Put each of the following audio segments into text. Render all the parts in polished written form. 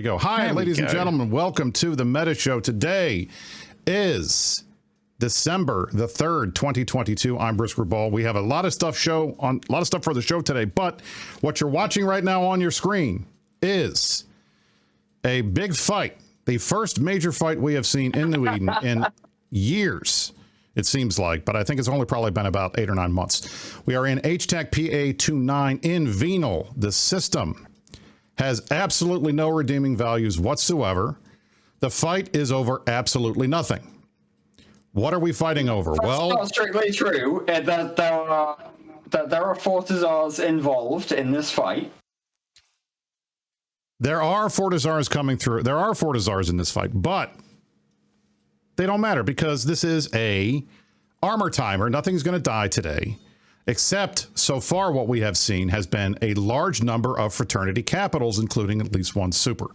go. Hi, ladies and gentlemen. Welcome to the Meta Show. Today is December the 3rd, 2022. I'm Brisc Rubal. We have a lot of stuff for the show today, but what you're watching right now on your screen is a big fight. The first major fight we have seen in New Eden in years, it seems like, but I think it's only probably been about 8 or 9 months. We are in H-PA29 in Venal. The system has absolutely no redeeming values whatsoever. The fight is over absolutely nothing. What are we fighting over? That's not strictly true. There are Fortizars involved in this fight. There are Fortizars coming through. There are Fortizars in this fight, but they don't matter because this is a armor timer. Nothing's going to die today, except so far what we have seen has been a large number of fraternity capitals, including at least one super.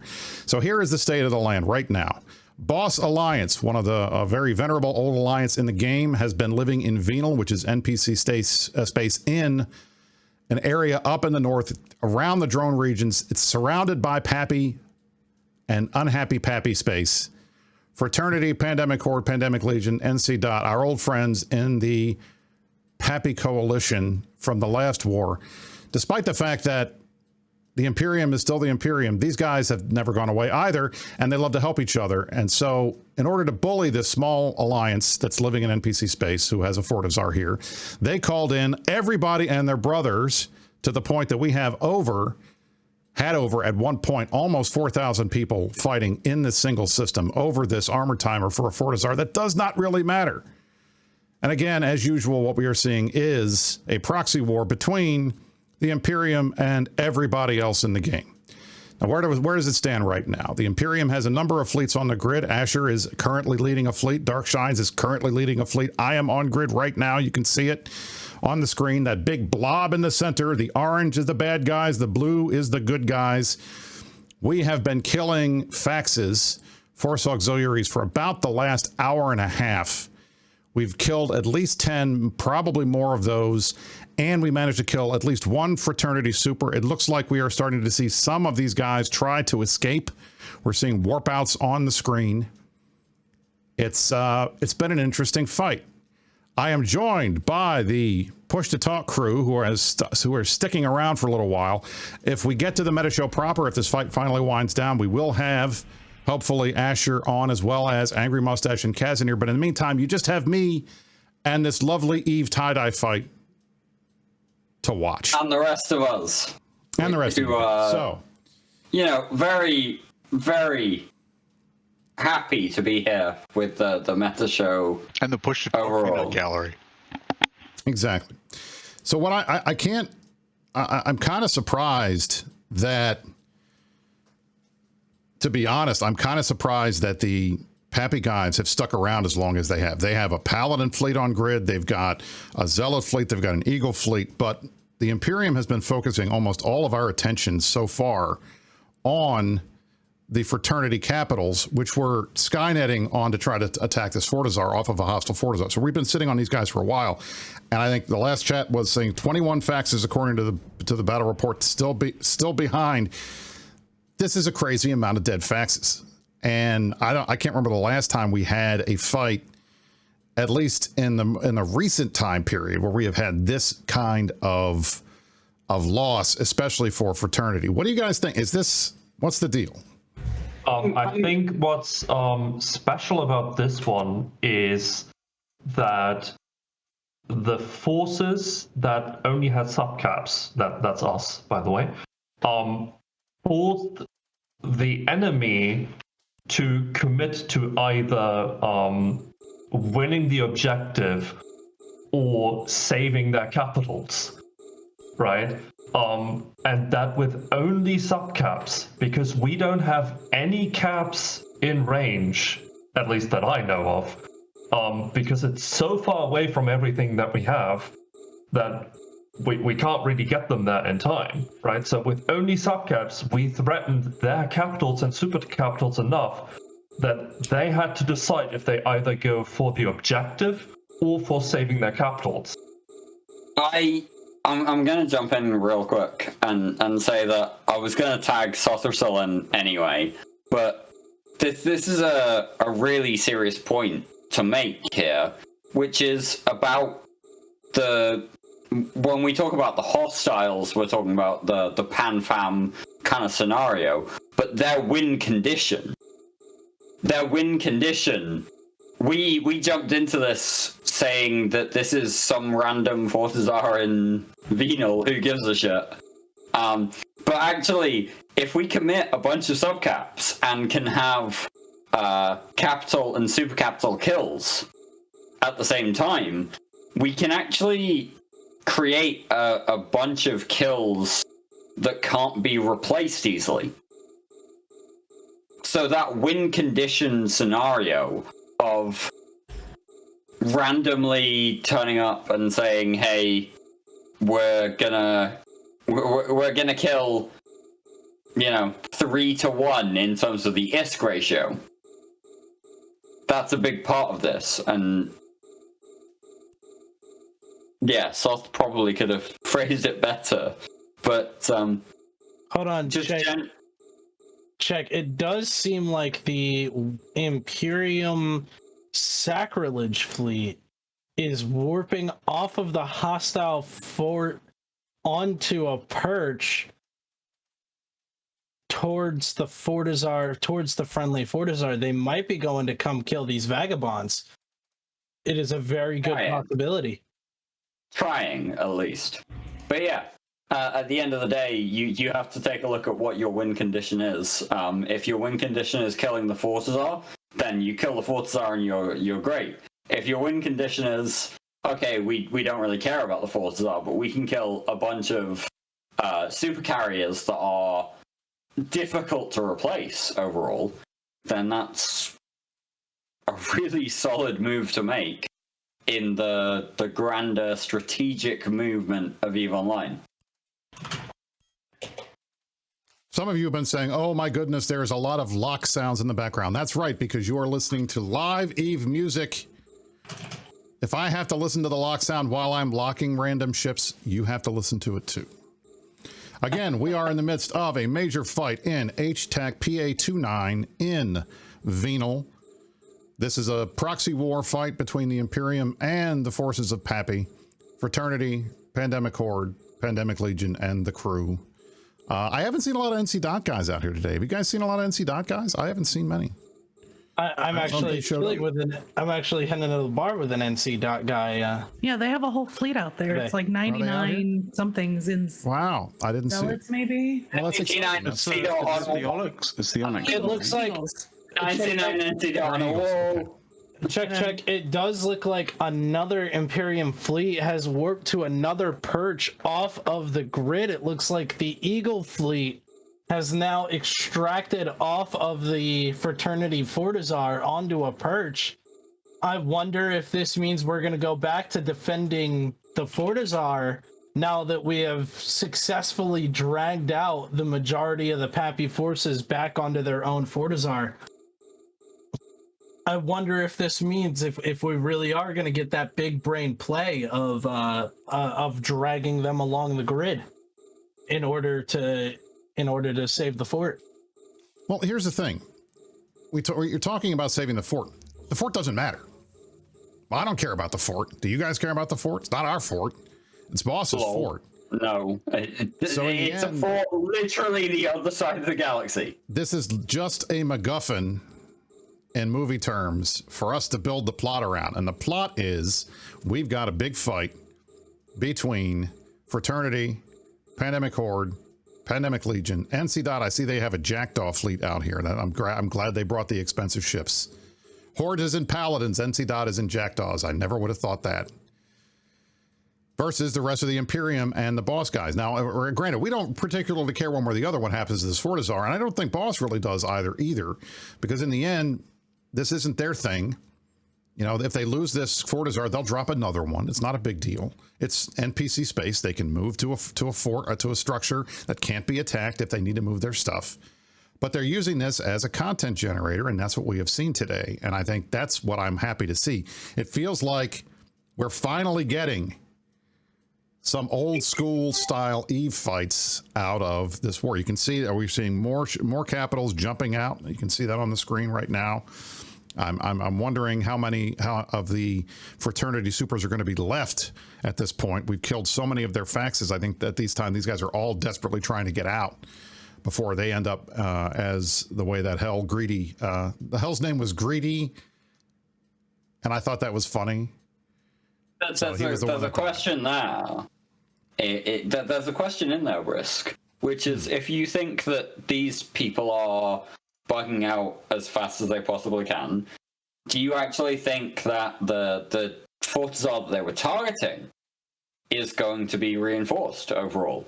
So here is the state of the land right now. Boss Alliance, one of the very venerable old alliance in the game, has been living in Venal, which is NPC space in an area up in the north around the drone regions. It's surrounded by Pappy and unhappy Pappy space. Fraternity, Pandemic Horde, Pandemic Legion, NC Dot, our old friends in the Pappy Coalition from the last war. Despite the fact that the Imperium is still the Imperium, these guys have never gone away either, and they love to help each other. And so in order to bully this small alliance that's living in NPC space, who has a Fortizar here, they called in everybody and their brothers to the point that we had over at one point almost 4,000 people fighting in this single system over this armor timer for a Fortizar that does not really matter. And again, as usual, what we are seeing is a proxy war between the Imperium and everybody else in the game. Now, where does it stand right now? The Imperium has a number of fleets on the grid. Asher is currently leading a fleet. Dark Shines is currently leading a fleet. I am on grid right now. You can see it on the screen. That big blob in the center. The orange is the bad guys. The blue is the good guys. We have been killing faxes, force auxiliaries, for about the last hour and a half. We've killed at least 10, probably more of those, and we managed to kill at least one fraternity super. It looks like we are starting to see some of these guys try to escape. We're seeing warp outs on the screen. It's been an interesting fight. I am joined by the Push to Talk crew who are sticking around for a little while. If we get to the Meta Show proper, if this fight finally winds down, we will have hopefully Asher on, as well as Angry Mustache and Kazanir. But in the meantime, you just have me and this lovely Eve tie-dye fight to watch. And the rest of us. And the rest of us. So, you know, very, very happy to be here with the Meta Show. And the Push to Talk gallery. Exactly. So what I'm kind of surprised that, to be honest, I'm kind of surprised that the Pappy guys have stuck around as long as they have. They have a Paladin fleet on grid. They've got a Zealot fleet. They've got an Eagle fleet. But the Imperium has been focusing almost all of our attention so far on the fraternity capitals, which were skynetting on to try to attack this Fortizar off of a hostile Fortizar. So we've been sitting on these guys for a while. And I think the last chat was saying 21 faxes, according to the battle report, still behind. This is a crazy amount of dead faxes. And I can't remember the last time we had a fight, at least in the recent time period, where we have had this kind of loss, especially for fraternity. What do you guys think? What's the deal? I think what's special about this one is that the forces that only had subcaps, that's us, by the way, forced the enemy to commit to either winning the objective or saving their capitals, right? And that with only subcaps, because we don't have any caps in range, at least that I know of, because it's so far away from everything that we have that we can't really get them there in time, right? So with only subcaps, we threatened their capitals and super capitals enough that they had to decide if they either go for the objective or for saving their capitals. I I'm gonna jump in real quick and say that I was gonna tag Sothersil in anyway, but this is a really serious point to make here, which is about when we talk about the hostiles, we're talking about the pan-fam kind of scenario, but their win condition. We jumped into this saying that this is some random Fortizar in Venal who gives a shit. But actually, if we commit a bunch of subcaps and can have capital and super capital kills at the same time, we can actually create a bunch of kills that can't be replaced easily. So that win condition scenario of randomly turning up and saying, "Hey, we're gonna kill, 3-1 in terms of the ISK ratio." That's a big part of this, and yeah, Soth probably could have phrased it better, but hold on, just check. It does seem like the Imperium sacrilege fleet is warping off of the hostile fort onto a perch towards the Fortizar, towards the friendly Fortizar. They might be going to come kill these vagabonds. It is a very good possibility. Trying, at least. But yeah, at the end of the day, you have to take a look at what your win condition is. If your win condition is killing the Fortizar, then you kill the Fortizar and you're great. If your win condition is, okay, we don't really care about the Fortizar, but we can kill a bunch of super carriers that are difficult to replace overall, then that's a really solid move to make in the grander strategic movement of EVE Online. Some of you have been saying, oh my goodness, there's a lot of lock sounds in the background. That's right, because you are listening to live EVE music. If I have to listen to the lock sound while I'm locking random ships, you have to listen to it too. Again, we are in the midst of a major fight in H-PA29 in Venal. This is a proxy war fight between the Imperium and the forces of Pappy, Fraternity, Pandemic Horde, Pandemic Legion, and the crew. I haven't seen a lot of NC Dot guys out here today. Have you guys seen a lot of NC Dot guys? I haven't seen many. I'm actually heading to the bar with an NC Dot guy. Yeah, they have a whole fleet out there. It's like 99 somethings in. Wow, I didn't see it. Maybe. Well, that's It's the Onyx. It's the Onyx. It looks like 99 NC Dot on a wall. Check. It does look like another Imperium fleet has warped to another perch off of the grid. It looks like the Eagle fleet has now extracted off of the Fraternity Fortizar onto a perch. I wonder if this means we're going to go back to defending the Fortizar now that we have successfully dragged out the majority of the Pappy forces back onto their own Fortizar. I wonder if this means if we really are going to get that big brain play of dragging them along the grid in order to save the fort. Well, here's the thing. You're talking about saving the fort. The fort doesn't matter. Well, I don't care about the fort. Do you guys care about the fort? It's not our fort. It's Boss's fort. No. So it's a fort literally the other side of the galaxy. This is just a MacGuffin in movie terms for us to build the plot around. And the plot is we've got a big fight between Fraternity, Pandemic Horde, Pandemic Legion, NC Dot. I see they have a Jackdaw fleet out here. I'm glad they brought the expensive ships. Horde is in Paladins, NC Dot is in Jackdaws. I never would have thought that. Versus the rest of the Imperium and the Boss guys. Now, granted, we don't particularly care one way or the other what happens to this Fortizar, and I don't think Boss really does either, because in the end, this isn't their thing. You know, if they lose this Fortizar, they'll drop another one. It's not a big deal. It's NPC space. They can move to a fort, to a structure that can't be attacked if they need to move their stuff. But they're using this as a content generator, and that's what we have seen today. And I think that's what I'm happy to see. It feels like we're finally getting some old school style Eve fights out of this war. You can see that we're seeing more capitals jumping out. You can see that on the screen right now. I'm wondering how of the fraternity supers are going to be left at this point. We've killed so many of their faxes. I think that these guys are all desperately trying to get out before they end up as the way that hell greedy. The hell's name was Greedy, and I thought that was funny. There's a question there. There's a question in there, Brisc, which is if you think that these people are bugging out as fast as they possibly can, do you actually think that the Fortizar that they were targeting is going to be reinforced overall?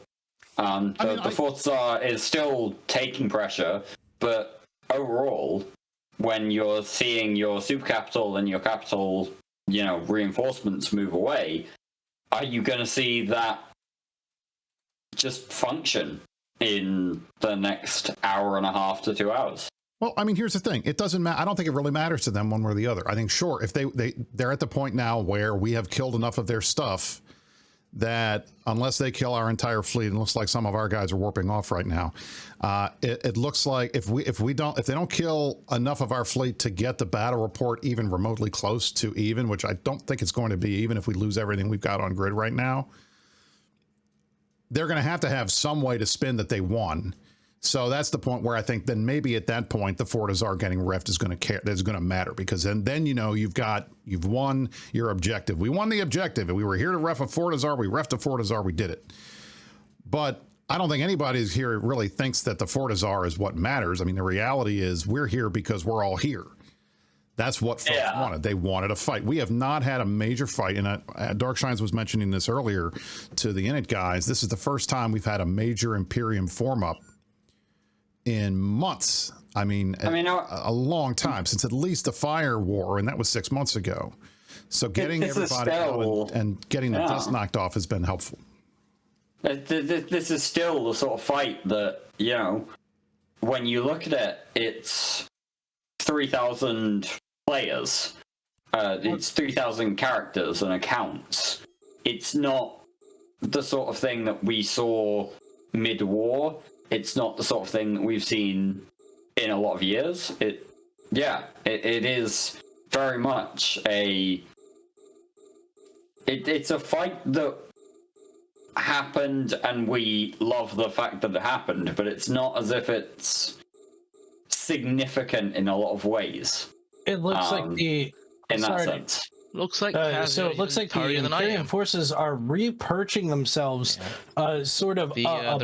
The Fortizar is still taking pressure, but overall, when you're seeing your super capital and your capital, reinforcements move away, are you going to see that just function in the next hour and a half to 2 hours? Well, I mean, here's the thing. It doesn't matter. I don't think it really matters to them one way or the other. I think, sure, if they're at the point now where we have killed enough of their stuff that unless they kill our entire fleet, it looks like some of our guys are warping off right now. It looks like if they don't kill enough of our fleet to get the battle report even remotely close to even, which I don't think it's going to be, even if we lose everything we've got on grid right now, they're going to have some way to spin that they won. So that's the point where I think then maybe at that point the Fortizar getting refed is going to matter, because then you've won your objective. We won the objective, and we were here to ref a Fortizar. We refed a Fortizar. We did it. But I don't think anybody here really thinks that the Fortizar is what matters. I mean, the reality is we're here because we're all here. That's what folks wanted. They wanted a fight. We have not had a major fight, and Darkshines was mentioning this earlier to the Init guys. This is the first time we've had a major Imperium form-up in months. I mean, a long time, since at least the Fire War, and that was 6 months ago. So getting everybody out and getting the dust knocked off has been helpful. This is still the sort of fight that, when you look at it, it's 3,000 players. It's 3,000 characters and accounts. It's not the sort of thing that we saw mid-war. It's not the sort of thing that we've seen in a lot of years. It is very much it's a fight that happened, and we love the fact that it happened, but it's not as if it's significant in a lot of ways. It looks like that sense. Looks like so it looks like the Imperium forces are repurching themselves sort of above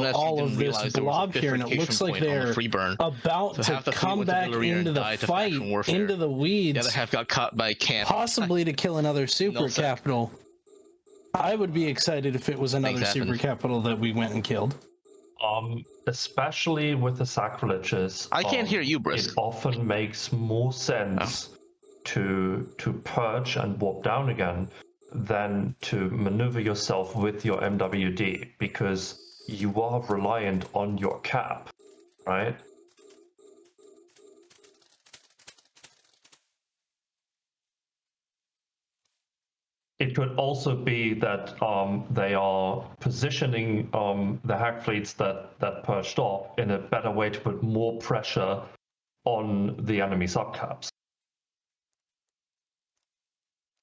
all of this blob here, and it looks like they're about to come back into the fight, into the weeds. The other half got caught by camp, possibly to kill another super capital. I would be excited if it was another super capital that we went and killed. Especially with the sacrileges. I can't hear you, Brisc. It often makes more sense to purge and warp down again than to maneuver yourself with your MWD, because you are reliant on your cap, right? It could also be that they are positioning the hack fleets that purged off in a better way to put more pressure on the enemy subcaps.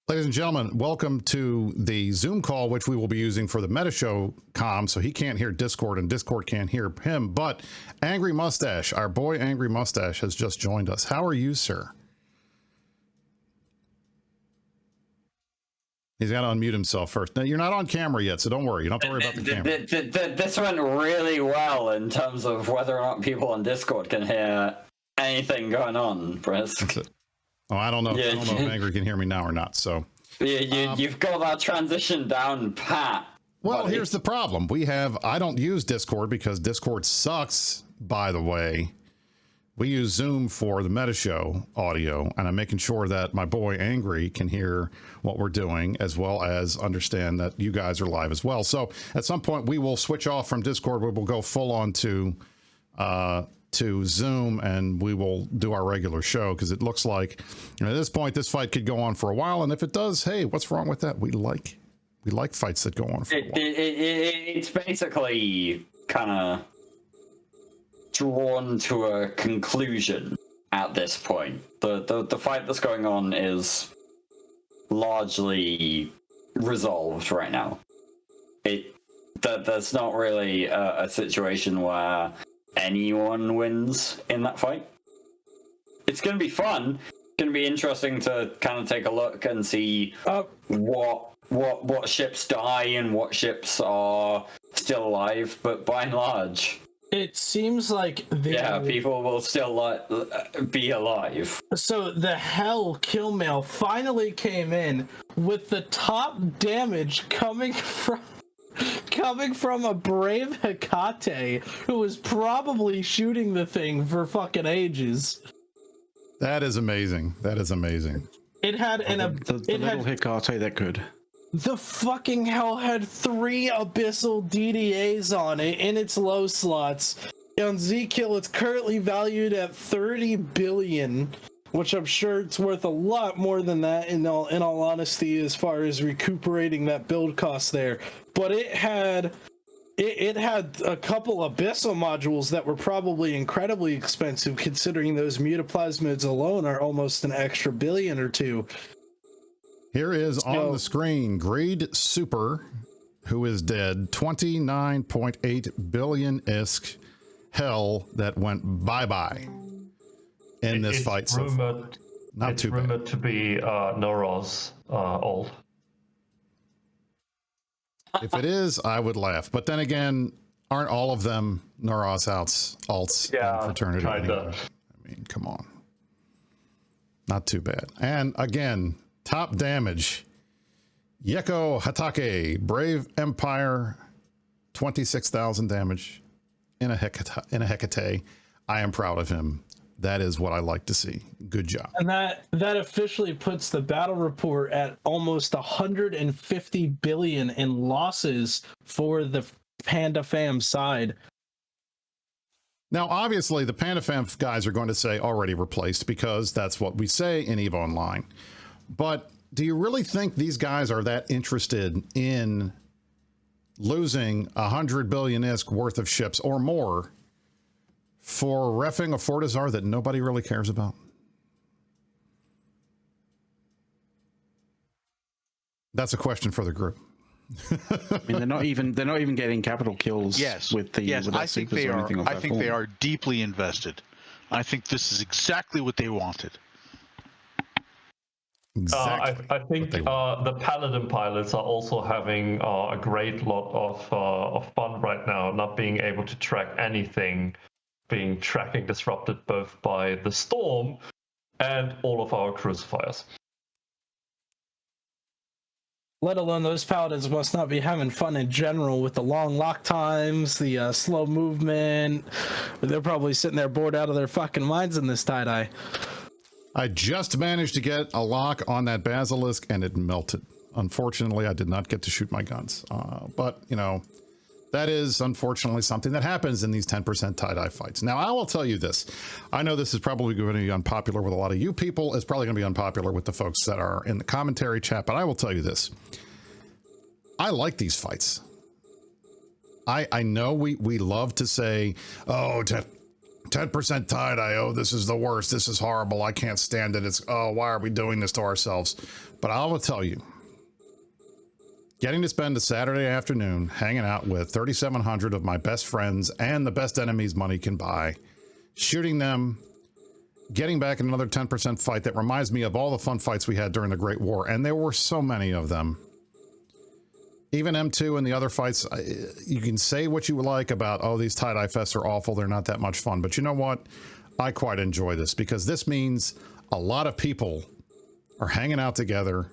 Ladies and gentlemen, welcome to the Zoom call, which we will be using for the Meta Show comm, so he can't hear Discord and Discord can't hear him. But Angry Mustache, our boy Angry Mustache, has just joined us. How are you, sir? He's got to unmute himself first. Now, you're not on camera yet, so don't worry. You don't have to worry about the camera. This went really well in terms of whether or not people on Discord can hear anything going on, Brisc. Oh, I don't know. I don't know if Angry can hear me now or not. So you've got that transition down pat. Well, here's the problem. I don't use Discord because Discord sucks, by the way. We use Zoom for the Meta Show audio, and I'm making sure that my boy Angry can hear what we're doing, as well as understand that you guys are live as well. So at some point we will switch off from Discord. We will go full on to Zoom, and we will do our regular show, because it looks like at this point this fight could go on for a while, and if it does, hey, what's wrong with that? We like We like fights that go on for a while. It's basically kind of drawn to a conclusion at this point. The fight that's going on is largely resolved right now. There's not really a situation where anyone wins in that fight. It's going to be fun. It's going to be interesting to kind of take a look and see what ships die and what ships are still alive. But by and large, it seems like people will still be alive. So the Hell kill mail finally came in with the top damage coming from a brave Hecate who was probably shooting the thing for fucking ages. That is amazing. That is amazing. It had the little Hecate that could. The fucking Hell had 3 abyssal DDAs on it in its low slots. On Z-Kill, it's currently valued at 30 billion, which I'm sure it's worth a lot more than that in all honesty, as far as recuperating that build cost there. But it had a couple abyssal modules that were probably incredibly expensive, considering those mutaplasmids alone are almost an extra billion or two. Here is on the screen Greed Super, who is dead. 29.8 billion ISK Hell that went bye-bye in this fight. So not too bad. It's rumored to be Nora's ult. If it is, I would laugh. But then again, aren't all of them Noros alts in Fraternity? Anyway? I mean, come on. Not too bad. And again, top damage. Yeko Hatake, Brave Empire, 26,000 damage in a Hecate. I am proud of him. That is what I like to see. Good job. And that officially puts the battle report at almost 150 billion in losses for the Panda Fam side. Now, obviously, the Panda Fam guys are going to say already replaced because that's what we say in EVE Online. But do you really think these guys are that interested in losing 100 billion ISK worth of ships or more for reffing a Fortizar that nobody really cares about? That's a question for the group. I mean, they're not even getting capital kills. With the I think they are. I think they are deeply invested. I think this is exactly what they wanted. Exactly. I think the Paladin pilots are also having a great lot of fun right now, not being able to track anything, being tracking disrupted both by the storm and all of our crucifiers. Let alone those paladins must not be having fun in general with the long lock times, the slow movement. They're probably sitting there bored out of their fucking minds in this tie-dye. I just managed to get a lock on that Basilisk and it melted. Unfortunately, I did not get to shoot my guns. But, you know, that is unfortunately something that happens in these 10% tie-dye fights. Now, I will tell you this. I know this is probably going to be unpopular with a lot of you people. It's probably going to be unpopular with the folks that are in the commentary chat, but I will tell you this. I like these fights. I know we love to say, oh, 10% tie-dye, oh, this is the worst, this is horrible, I can't stand it, it's, oh, why are we doing this to ourselves? But I will tell you, getting to spend a Saturday afternoon hanging out with 3,700 of my best friends and the best enemies money can buy, shooting them, getting back in another 10% fight that reminds me of all the fun fights we had during the Great War, and there were so many of them. Even M2 and the other fights, you can say what you like about, oh, these tie-dye fests are awful, they're not that much fun. But you know what? I quite enjoy this because this means a lot of people are hanging out together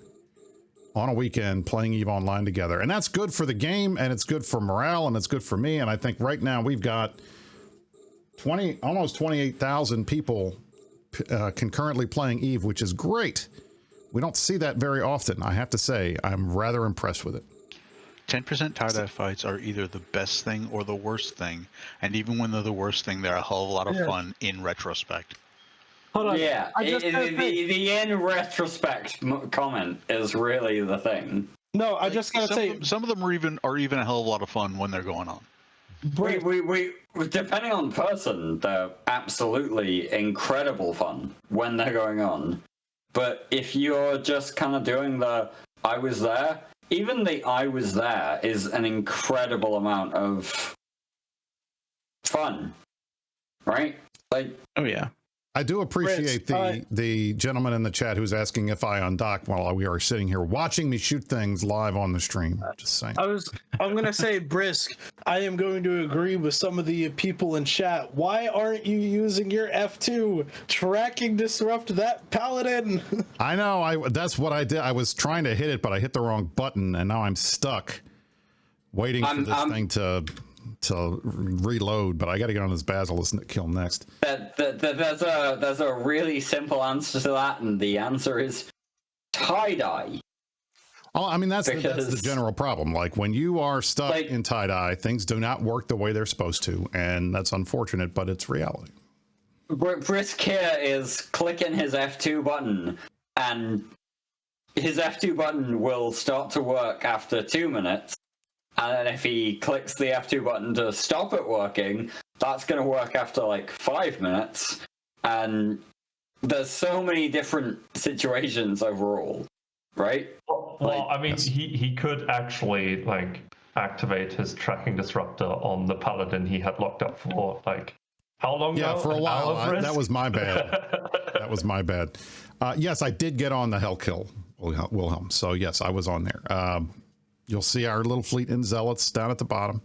on a weekend playing EVE Online together. And that's good for the game, and it's good for morale, and it's good for me. And I think right now we've got almost 28,000 people concurrently playing EVE, which is great. We don't see that very often, I have to say. I'm rather impressed with it. 10% tie-dye fights are either the best thing or the worst thing, and even when they're the worst thing, they're a hell of a lot of fun in retrospect. Hold on. Yeah, the in retrospect comment is really the thing. No, I just gotta say, some of them are even a hell of a lot of fun when they're going on. We depending on the person, they're absolutely incredible fun when they're going on. But if you're just kind of doing the I was there, even the I was there is an incredible amount of fun, right? Like, oh yeah. I do appreciate the gentleman in the chat who's asking if I undock while we are sitting here watching me shoot things live on the stream. Just saying. I'm gonna say, Brisc, I am going to agree with some of the people in chat. Why aren't you using your F2 tracking disrupt that paladin? I know. That's what I did. I was trying to hit it, but I hit the wrong button, and now I'm stuck waiting for this thing to reload. But I got to get on this basilisk kill next. There's a really simple answer to that, and the answer is tie-dye. Oh, I mean, that's the general problem. Like, when you are stuck in tie-dye, things do not work the way they're supposed to, and that's unfortunate, but it's reality. Brisc here is clicking his F2 button, and his F2 button will start to work after 2 minutes, and then if he clicks the F2 button to stop it working, that's going to work after like 5 minutes, and there's so many different situations overall. Right? Well, I mean, he could actually activate his tracking disruptor on the paladin he had locked up for how long? Yeah, now? for a while. That was my bad. That was my bad. Yes, I did get on the Hell Kill, Wilhelm. So yes, I was on there. You'll see our little fleet in Zealots down at the bottom,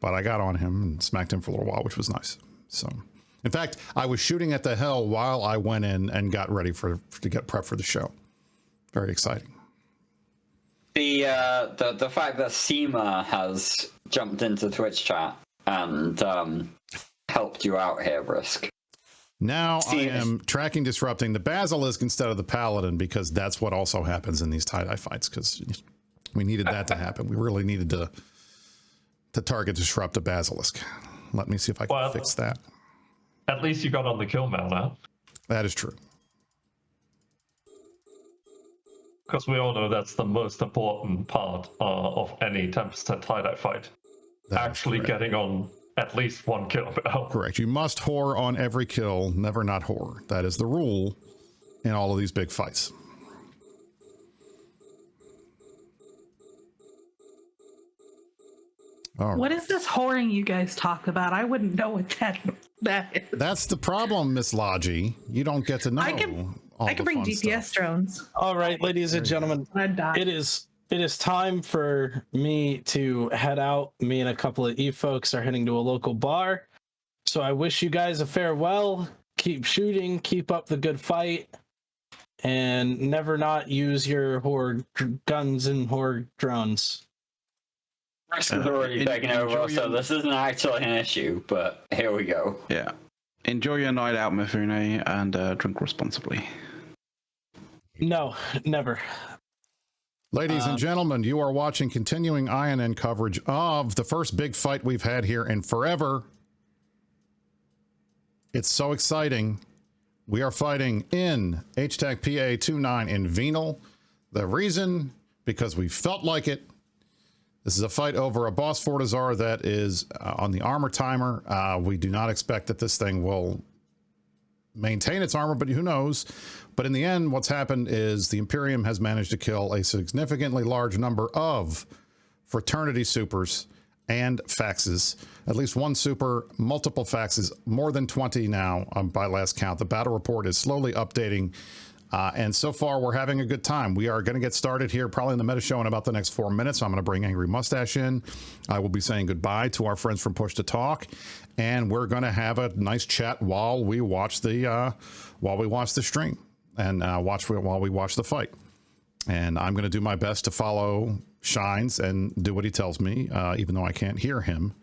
but I got on him and smacked him for a little while, which was nice. So, in fact, I was shooting at the Hell while I went in and got ready to get prep for the show. Very exciting. The fact that Seema has jumped into Twitch chat and helped you out here, Brisc. Now I am tracking disrupting the Basilisk instead of the Paladin, because that's what also happens in these tie-dye fights, because we needed that to happen. We really needed to target disrupt a Basilisk. Let me see if I can fix that. At least you got on the kill now. That is true. Because we all know that's the most important part of any 10% tie-dye fight. Actually getting on at least one kill. Correct. You must whore on every kill, never not whore. That is the rule in all of these big fights. What is this whoring you guys talk about? I wouldn't know what that is. That's the problem, Miss Logie. You don't get to know. I can bring GPS drones. All right, ladies and gentlemen, it is time for me to head out. Me and a couple of folks are heading to a local bar. So I wish you guys a farewell. Keep shooting, keep up the good fight, and never not use your horde guns and horde drones. Brisc is already taking over, so this isn't actually an issue, but here we go. Yeah. Enjoy your night out, Mifune, and drink responsibly. No, never. Ladies and gentlemen, you are watching continuing INN coverage of the first big fight we've had here in forever. It's so exciting. We are fighting in H-PA29 in Venal. The reason, because we felt like it. This is a fight over a boss Fortizar that is on the armor timer. We do not expect that this thing will maintain its armor, but who knows? But in the end, what's happened is the Imperium has managed to kill a significantly large number of fraternity supers and faxes. At least one super, multiple faxes, more than 20 now by last count. The battle report is slowly updating. And so far, we're having a good time. We are going to get started here probably in the meta show in about the next 4 minutes. I'm going to bring Angry Mustache in. I will be saying goodbye to our friends from Push to Talk, and we're going to have a nice chat while we watch the stream and while we watch the fight. And I'm going to do my best to follow Shines and do what he tells me, even though I can't hear him,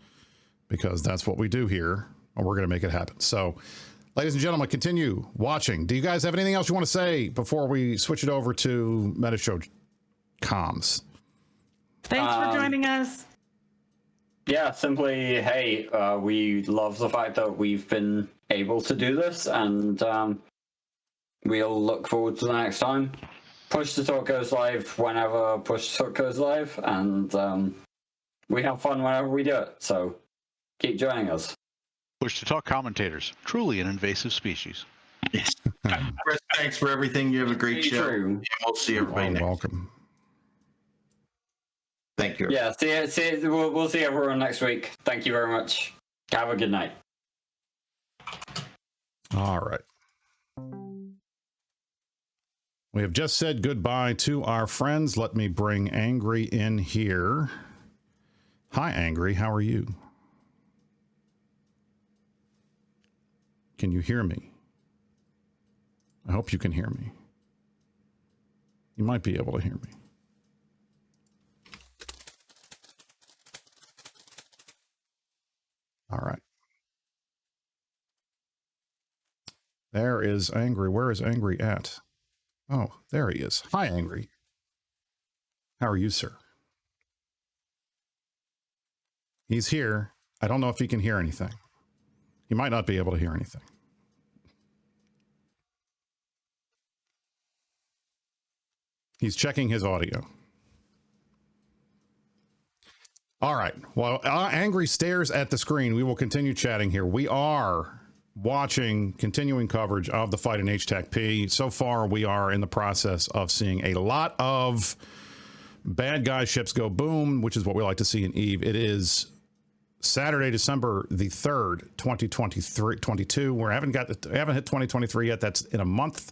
because that's what we do here, and we're going to make it happen. So, ladies and gentlemen, continue watching. Do you guys have anything else you want to say before we switch it over to Metashow comms? Thanks for joining us. Yeah, simply, hey, we love the fact that we've been able to do this, and we'll look forward to the next time. Push to Talk goes live whenever Push to Talk goes live, and we have fun whenever we do it. So keep joining us. Push to Talk commentators, truly an invasive species. Yes. Chris, thanks for everything. You have a great show. True. And we'll see everybody next. Welcome. Thank you. Yeah, we'll see everyone next week. Thank you very much. Have a good night. All right. We have just said goodbye to our friends. Let me bring Angry in here. Hi, Angry. How are you? Can you hear me? I hope you can hear me. You might be able to hear me. All right. There is Angry. Where is Angry at? Oh, there he is. Hi, Angry. How are you, sir? He's here. I don't know if he can hear anything. He might not be able to hear anything. He's checking his audio. All right. While Angry stares at the screen, we will continue chatting here. We are watching continuing coverage of the fight in H-TAC-P. So far, we are in the process of seeing a lot of bad guy ships go boom, which is what we like to see in EVE. It is Saturday, December the 3rd, 2022. We haven't hit 2023 yet. That's in a month.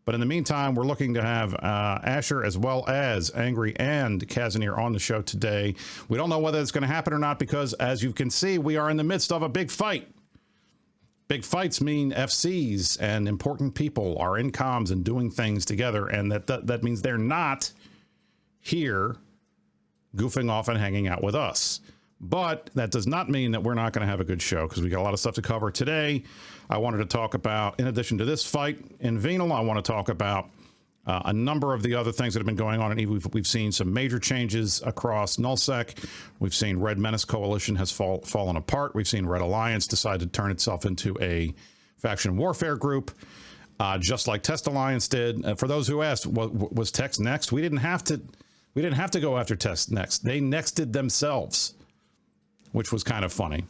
But in the meantime, we're looking to have Asher as well as Angry and Kazanir on the show today. We don't know whether it's going to happen or not because, as you can see, we are in the midst of a big fight. Big fights mean FCs and important people are in comms and doing things together, and that means they're not here goofing off and hanging out with us. But that does not mean that we're not going to have a good show because we got a lot of stuff to cover today. I wanted to talk about, in addition to this fight in Venal, I want to talk about a number of the other things that have been going on in EVE. We've seen some major changes across nullsec. We've seen Red Menace Coalition has fallen apart. We've seen Red Alliance decide to turn itself into a faction warfare group, just like Test Alliance did. For those who asked, was Text next? We didn't have to go after Test next. They nexted themselves, which was kind of funny.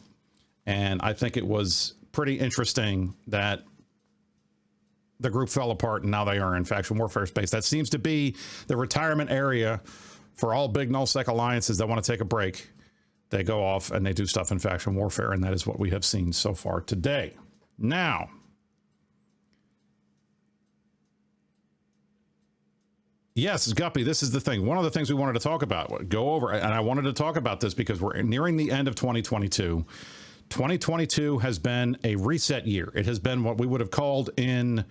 And I think it was pretty interesting that the group fell apart and now they are in faction warfare space. That seems to be the retirement area for all big nullsec alliances that want to take a break. They go off and they do stuff in faction warfare, and that is what we have seen so far today. Now, yes, Guppy, this is the thing. One of the things we wanted to talk about, go over, and I wanted to talk about this because we're nearing the end of 2022. 2022 has been a reset year. It has been what we would have called in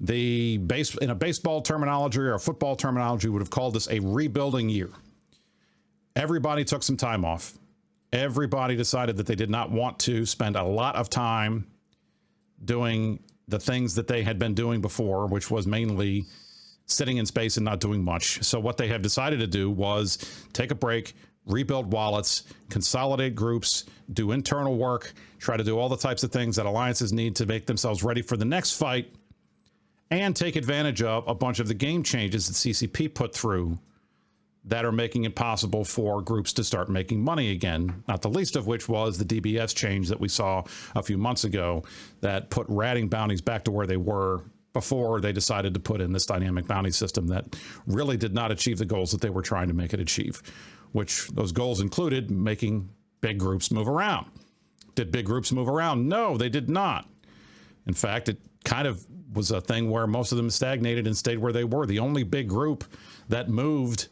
a baseball terminology or a football terminology, would have called this a rebuilding year. Everybody took some time off. Everybody decided that they did not want to spend a lot of time doing the things that they had been doing before, which was mainly sitting in space and not doing much. So what they have decided to do was take a break, rebuild wallets, consolidate groups, do internal work, try to do all the types of things that alliances need to make themselves ready for the next fight, and take advantage of a bunch of the game changes that CCP put through that are making it possible for groups to start making money again, not the least of which was the DBS change that we saw a few months ago that put ratting bounties back to where they were before they decided to put in this dynamic bounty system that really did not achieve the goals that they were trying to make it achieve, which those goals included making big groups move around. Did big groups move around? No, they did not. In fact, it kind of was a thing where most of them stagnated and stayed where they were. The only big group that moved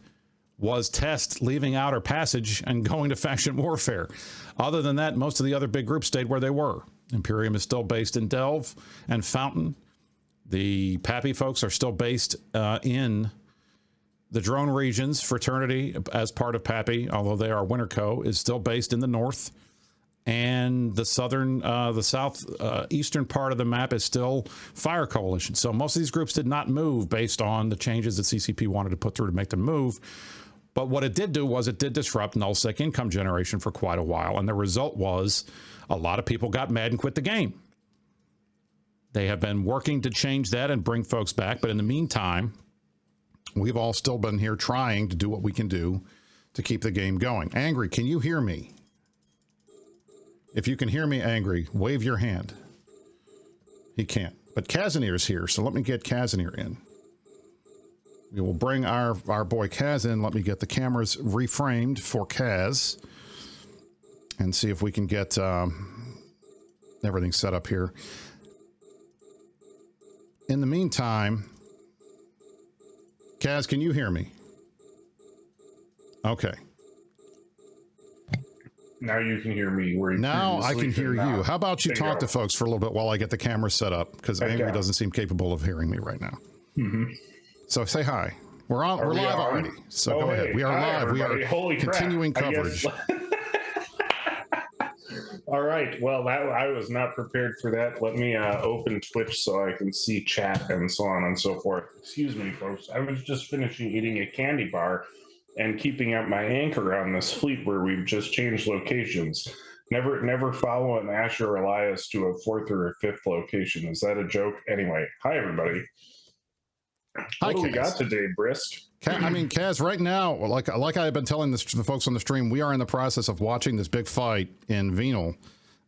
was Test leaving Outer Passage and going to faction warfare. Other than that, most of the other big groups stayed where they were. Imperium is still based in Delve and Fountain. The Pappy folks are still based in the drone regions. Fraternity, as part of Pappy, although they are Winterco, is still based in the north. And the southeastern part of the map is still Fire Coalition. So most of these groups did not move based on the changes that CCP wanted to put through to make them move. But what it did do was it did disrupt nullsec income generation for quite a while. And the result was a lot of people got mad and quit the game. They have been working to change that and bring folks back. But in the meantime, we've all still been here trying to do what we can do to keep the game going. Angry, can you hear me? If you can hear me, Angry, wave your hand. He can't. But Kazanir's here, so let me get Kazanir in. We will bring our boy Kaz in. Let me get the cameras reframed for Kaz and see if we can get everything set up here. In the meantime, Kaz, can you hear me? Okay. Now you can hear me. Now I can hear you. How about you talk to folks for a little bit while I get the camera set up? Because Angry doesn't seem capable of hearing me right now. Mm-hmm. So say hi. We're live already. So go ahead. We are live. Everybody. We are Holy continuing crap. coverage. All right. Well, I was not prepared for that. Let me open Twitch so I can see chat and so on and so forth. Excuse me, folks. I was just finishing eating a candy bar and keeping up my anchor on this fleet where we've just changed locations. Never follow an Asher Elias to a 4th or a 5th location. Is that a joke? Anyway, hi, everybody. What do we got today, Brisc? Kaz, right now, like I've been telling the folks on the stream, we are in the process of watching this big fight in Venal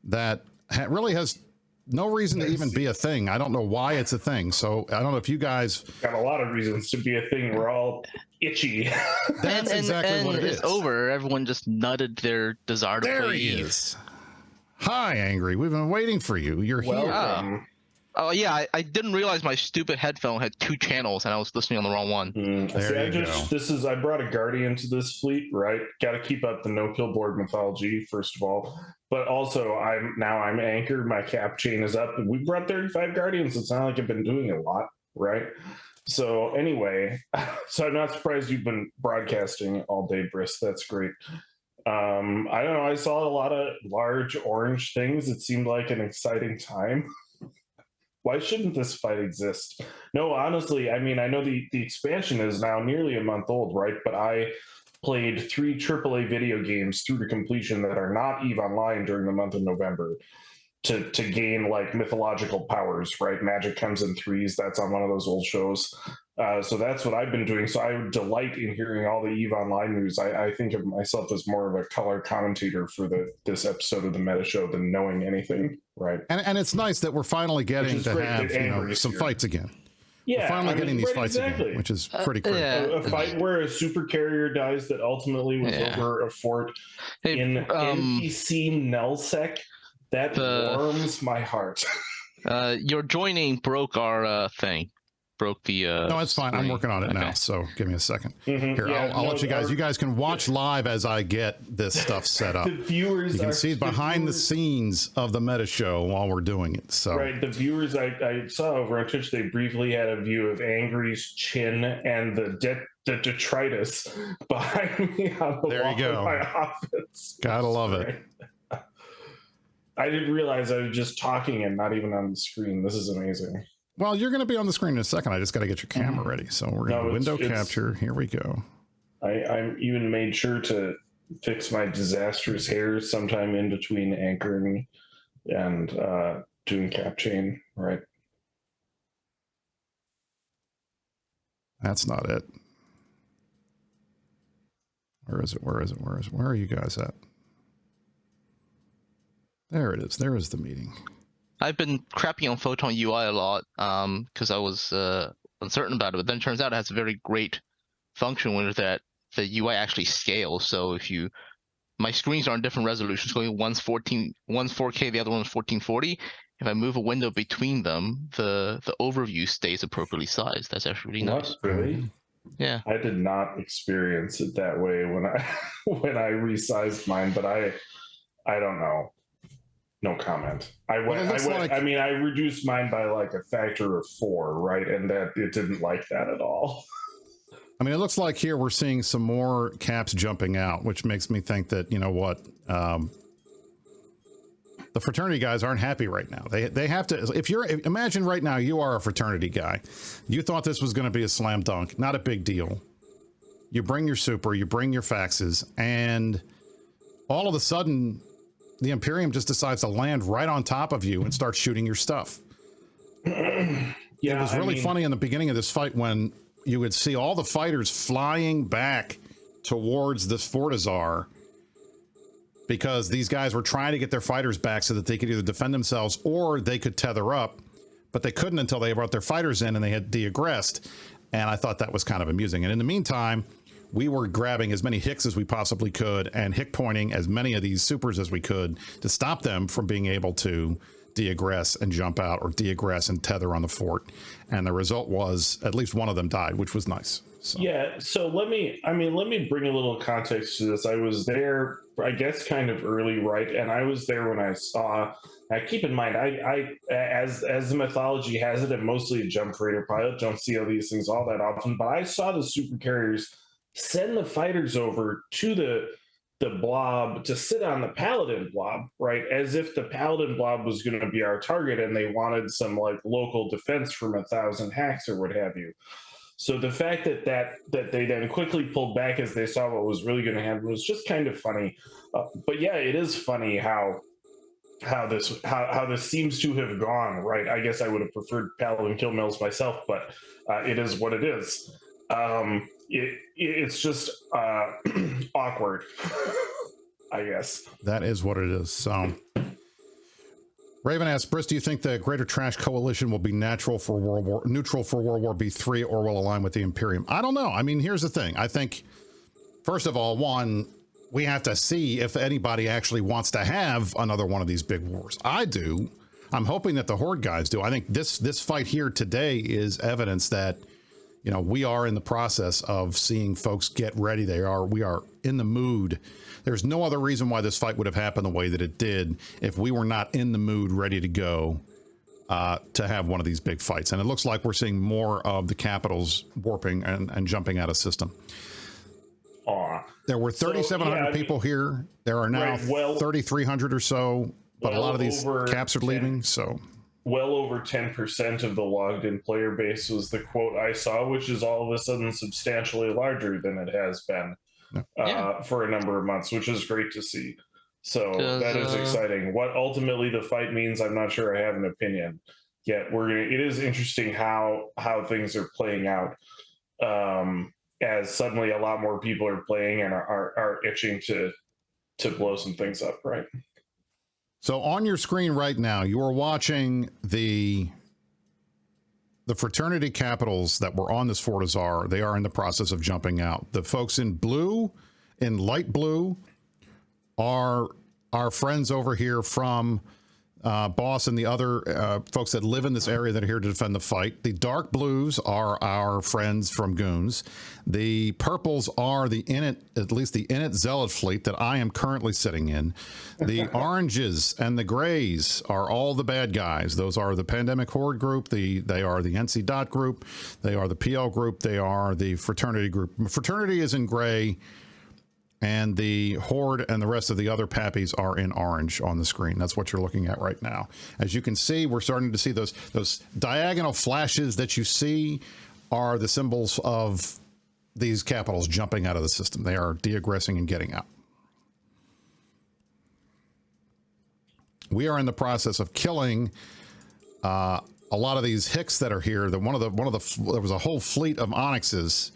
that really has no reason to even be a thing. I don't know why it's a thing. So I don't know if you guys got a lot of reasons to be a thing. We're all itchy. That's exactly what it is. It's over. Everyone just nutted their desire to play. There he is. Hi, Angry. We've been waiting for you. You're here. Oh yeah, I didn't realize my stupid headphone had 2 channels and I was listening on the wrong one. I brought a Guardian to this fleet, right? Got to keep up the no-kill board mythology, first of all. But also, I'm anchored. My cap chain is up. We brought 35 Guardians. It's not like I've been doing a lot, right? So anyway, so I'm not surprised you've been broadcasting all day, Briss. That's great. I don't know. I saw a lot of large orange things. It seemed like an exciting time. Why shouldn't this fight exist? No, honestly, I know the expansion is now nearly a month old, right? But I played 3 AAA video games through to completion that are not EVE Online during the month of November to gain like mythological powers, right? Magic comes in 3s. That's on one of those old shows. So that's what I've been doing. So I would delight in hearing all the EVE Online news. I think of myself as more of a color commentator for this episode of the Meta Show than knowing anything, right? And it's nice that we're finally getting to have some fights again. Yeah, we're finally getting these fights again, which is pretty cool. A fight where a super carrier dies that ultimately was over a fort in NPC Nullsec. That warms my heart. Your joining broke our thing. Broke the no, it's fine. I'm working on it now, so give me a second. Here, I'll let you guys. You guys can watch live as I get this stuff set up. The viewers, you can see behind the scenes of the Meta Show while we're doing it. So right, the viewers I saw over on Twitch, they briefly had a view of Angry's chin and the detritus behind me on the wall of my office. Gotta love it. I didn't realize I was just talking and not even on the screen. This is amazing. Well, you're going to be on the screen in a second. I just got to get your camera ready. So we're going to window capture. Here we go. I even made sure to fix my disastrous hair sometime in between anchoring and doing cap chain, right? That's not it. Where is it? Where is it? Where is it? Where are you guys at? There it is. There is the meeting. I've been crapping on Photon UI a lot because I was uncertain about it, but then it turns out it has a very great function where that the UI actually scales. So if my screens are in different resolutions, going one's 4K, the other one's 1440. If I move a window between them, the overview stays appropriately sized. That's actually really nice. Really? Yeah. I did not experience it that way when I resized mine, but I don't know. No comment. I reduced mine by like a factor of 4, right? And that it didn't like that at all. I mean, it looks like here we're seeing some more caps jumping out, which makes me think that, you know what, the fraternity guys aren't happy right now. They have to, imagine right now you are a fraternity guy. You thought this was going to be a slam dunk, not a big deal. You bring your super, you bring your faxes, and all of a sudden the Imperium just decides to land right on top of you and start shooting your stuff. It was really funny in the beginning of this fight when you would see all the fighters flying back towards this Fortizar because these guys were trying to get their fighters back so that they could either defend themselves or they could tether up, but they couldn't until they brought their fighters in and they had de-aggressed. And I thought that was kind of amusing. And in the meantime, we were grabbing as many hicks as we possibly could and hick pointing as many of these supers as we could to stop them from being able to de-aggress and jump out, or de-aggress and tether on the fort. And the result was at least one of them died, which was nice. So. Yeah, so let me bring a little context to this. I was there, I guess, kind of early, right? And I was there when I saw. Keep in mind, I as the mythology has it, I'm mostly a jump freighter pilot. Don't see all these things all that often, but I saw the super carriers send the fighters over to the blob to sit on the paladin blob, right? As if the paladin blob was going to be our target, and they wanted some like local defense from 1,000 hacks or what have you. So the fact that they then quickly pulled back as they saw what was really going to happen was just kind of funny. But yeah, it is funny how this seems to have gone, right? I guess I would have preferred Paladin kill mills myself, but it is what it is. It's just awkward, I guess. That is what it is. So Raven asks, Brisc, do you think the Greater Trash Coalition will be neutral for World War B3 or will align with the Imperium? I don't know. I mean, here's the thing. I think, first of all, one, we have to see if anybody actually wants to have another one of these big wars. I do. I'm hoping that the Horde guys do. I think this fight here today is evidence that, you know, we are in the process of seeing folks get ready. We are in the mood. There's no other reason why this fight would have happened the way that it did if we were not in the mood, ready to go to have one of these big fights. And it looks like we're seeing more of the capitals warping and jumping out of system. There were 3,700 people here. There are now 3,300 or so, but a lot of these caps are leaving. So well over 10% of the logged in player base was the quote I saw, which is all of a sudden substantially larger than it has been for a number of months, which is great to see. So that is exciting. What ultimately the fight means, I'm not sure I have an opinion yet. It is interesting how things are playing out. As suddenly a lot more people are playing and are itching to blow some things up, right? So on your screen right now, you are watching the fraternity capitals that were on this Fortizar. They are in the process of jumping out. The folks in blue, in light blue, are our friends over here from Boss and the other folks that live in this area that are here to defend the fight. The dark blues are our friends from Goons. The purples are the at least the Init Zealot fleet that I am currently sitting in. The oranges and the grays are all the bad guys. Those are the Pandemic Horde group. They are the NC Dot group. They are the PL group. They are the Fraternity group. Fraternity is in gray, and the Horde and the rest of the other pappies are in orange on the screen. That's what you're looking at right now. As you can see, we're starting to see those diagonal flashes that you see are the symbols of these capitals jumping out of the system. They are de-aggressing and getting out. We are in the process of killing a lot of these Hicks that are here. There was a whole fleet of Onyxes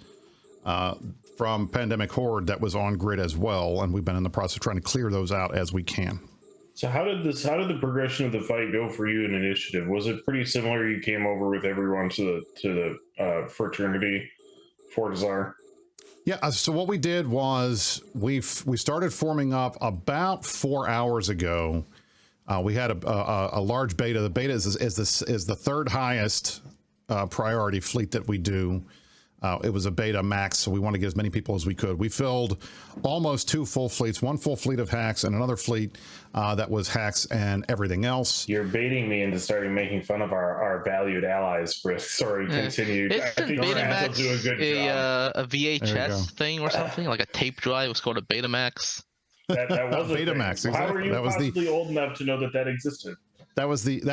from Pandemic Horde that was on grid as well, and we've been in the process of trying to clear those out as we can. So how did the progression of the fight go for you in initiative? Was it pretty similar? You came over with everyone to the fraternity Fortizar? Yeah, so what we did was we started forming up about 4 hours ago. We had a large beta. The beta is the third highest priority fleet that we do. It was a beta max, so we want to get as many people as we could. We filled almost 2 full fleets, 1 full fleet of hacks and another fleet that was hacks and everything else. You're baiting me into starting making fun of our valued allies, Brisc. Sorry, continue. I think Betamax do a good job. A VHS thing or something, like a tape drive was called a Betamax. That was a Betamax. Exactly. How are you possibly old enough to know that existed? That was the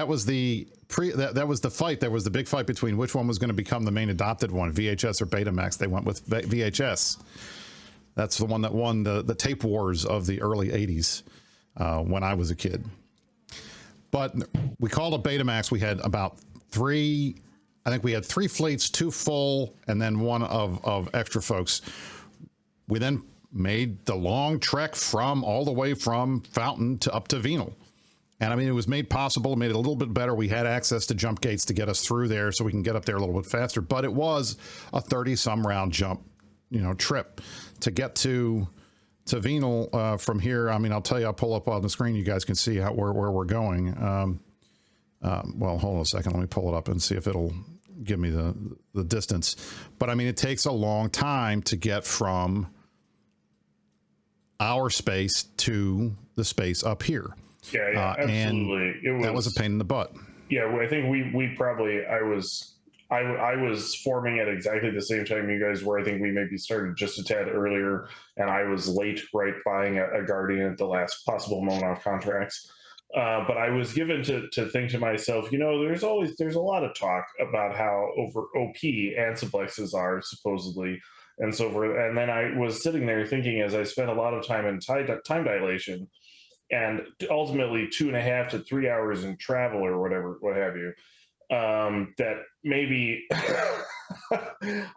fight. There was the big fight between which one was going to become the main adopted one, VHS or Betamax. They went with VHS. That's the one that won the tape wars of the early 80s when I was a kid. But we called it Betamax. We had about 3 I think we had 3 fleets, 2 full, and then 1 of extra folks. We then made the long trek all the way from Fountain to up to Venal. And I mean, it was made possible, made it a little bit better. We had access to jump gates to get us through there so we can get up there a little bit faster. But it was a 30-some round jump, trip to get to Venal from here. I mean, I'll tell you, I'll pull up on the screen. You guys can see where we're going. Well, hold on a second. Let me pull it up and see if it'll give me the distance. But I mean, it takes a long time to get from our space to the space up here. Yeah, absolutely. That was a pain in the butt. Yeah, I think we probably I was forming at exactly the same time you guys were. I think we maybe started just a tad earlier, and I was late, right, buying a Guardian at the last possible moment off contracts. But I was given to think to myself, there's a lot of talk about how over OP antiplexes are supposedly, and so forth. And then I was sitting there thinking, as I spent a lot of time in time dilation, and ultimately 2.5 to 3 hours in travel or what have you, that maybe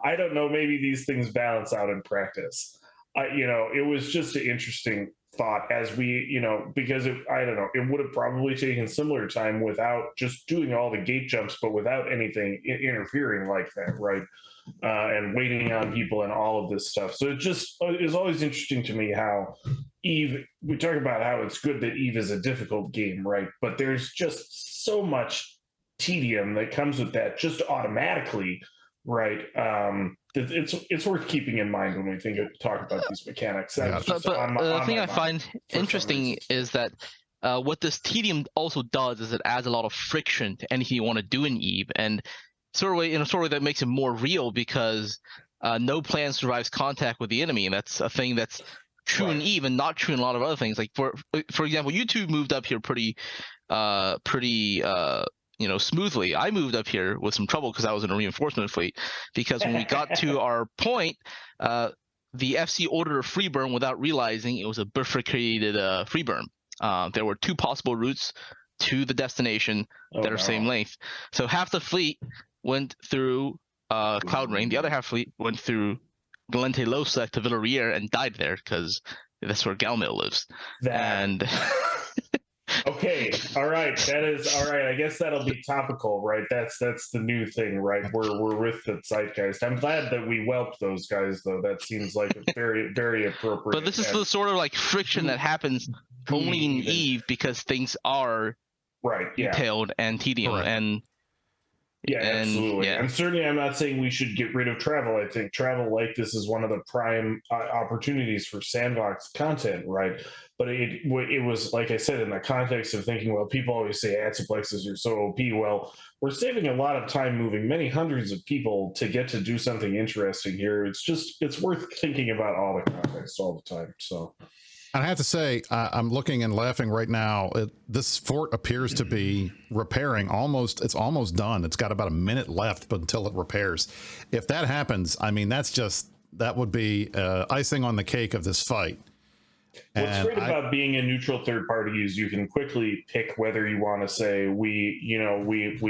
I don't know, maybe these things balance out in practice. It was just an interesting thought as we, because I don't know, it would have probably taken similar time without just doing all the gate jumps, but without anything interfering like that, right? And waiting on people and all of this stuff. So it just is always interesting to me how Eve, we talk about how it's good that Eve is a difficult game, right? But there's just so much tedium that comes with that just automatically, right? It's worth keeping in mind when we talk about these mechanics. But the thing I find interesting is that what this tedium also does is it adds a lot of friction to anything you want to do in Eve, and in a sort of way that makes it more real, because no plan survives contact with the enemy, and that's a thing that's true in Eve and not true in a lot of other things. Like for example, you two moved up here pretty smoothly. I moved up here with some trouble because I was in a reinforcement fleet, because when we got to our point, the FC ordered a free burn without realizing it was a bifurcated free burn. There were 2 possible routes to the destination that are same length. So half the fleet went through Cloud Ring, the other half fleet went through Galente Losec to Villarrier and died there because that's where Galmil lives. Okay, all right, that is all right. I guess that'll be topical, right? That's the new thing, right? We're with the zeitgeist. I'm glad that we whelped those guys, though. That seems like a very, very appropriate. But this is the sort of like friction that happens only in Eve because things are detailed and tedious and. Absolutely. And certainly I'm not saying we should get rid of travel. I think travel like this is one of the prime opportunities for sandbox content, right? But it was, like I said, in the context of thinking, well, people always say antiplexes are so OP. Well, we're saving a lot of time moving many hundreds of people to get to do something interesting here. It's worth thinking about all the context all the time. So I have to say, I'm looking and laughing right now. This fort appears to be repairing it's almost done. It's got about a minute left until it repairs. If that happens, I mean, that would be icing on the cake of this fight. What's great about being a neutral third party is you can quickly pick whether you want to say we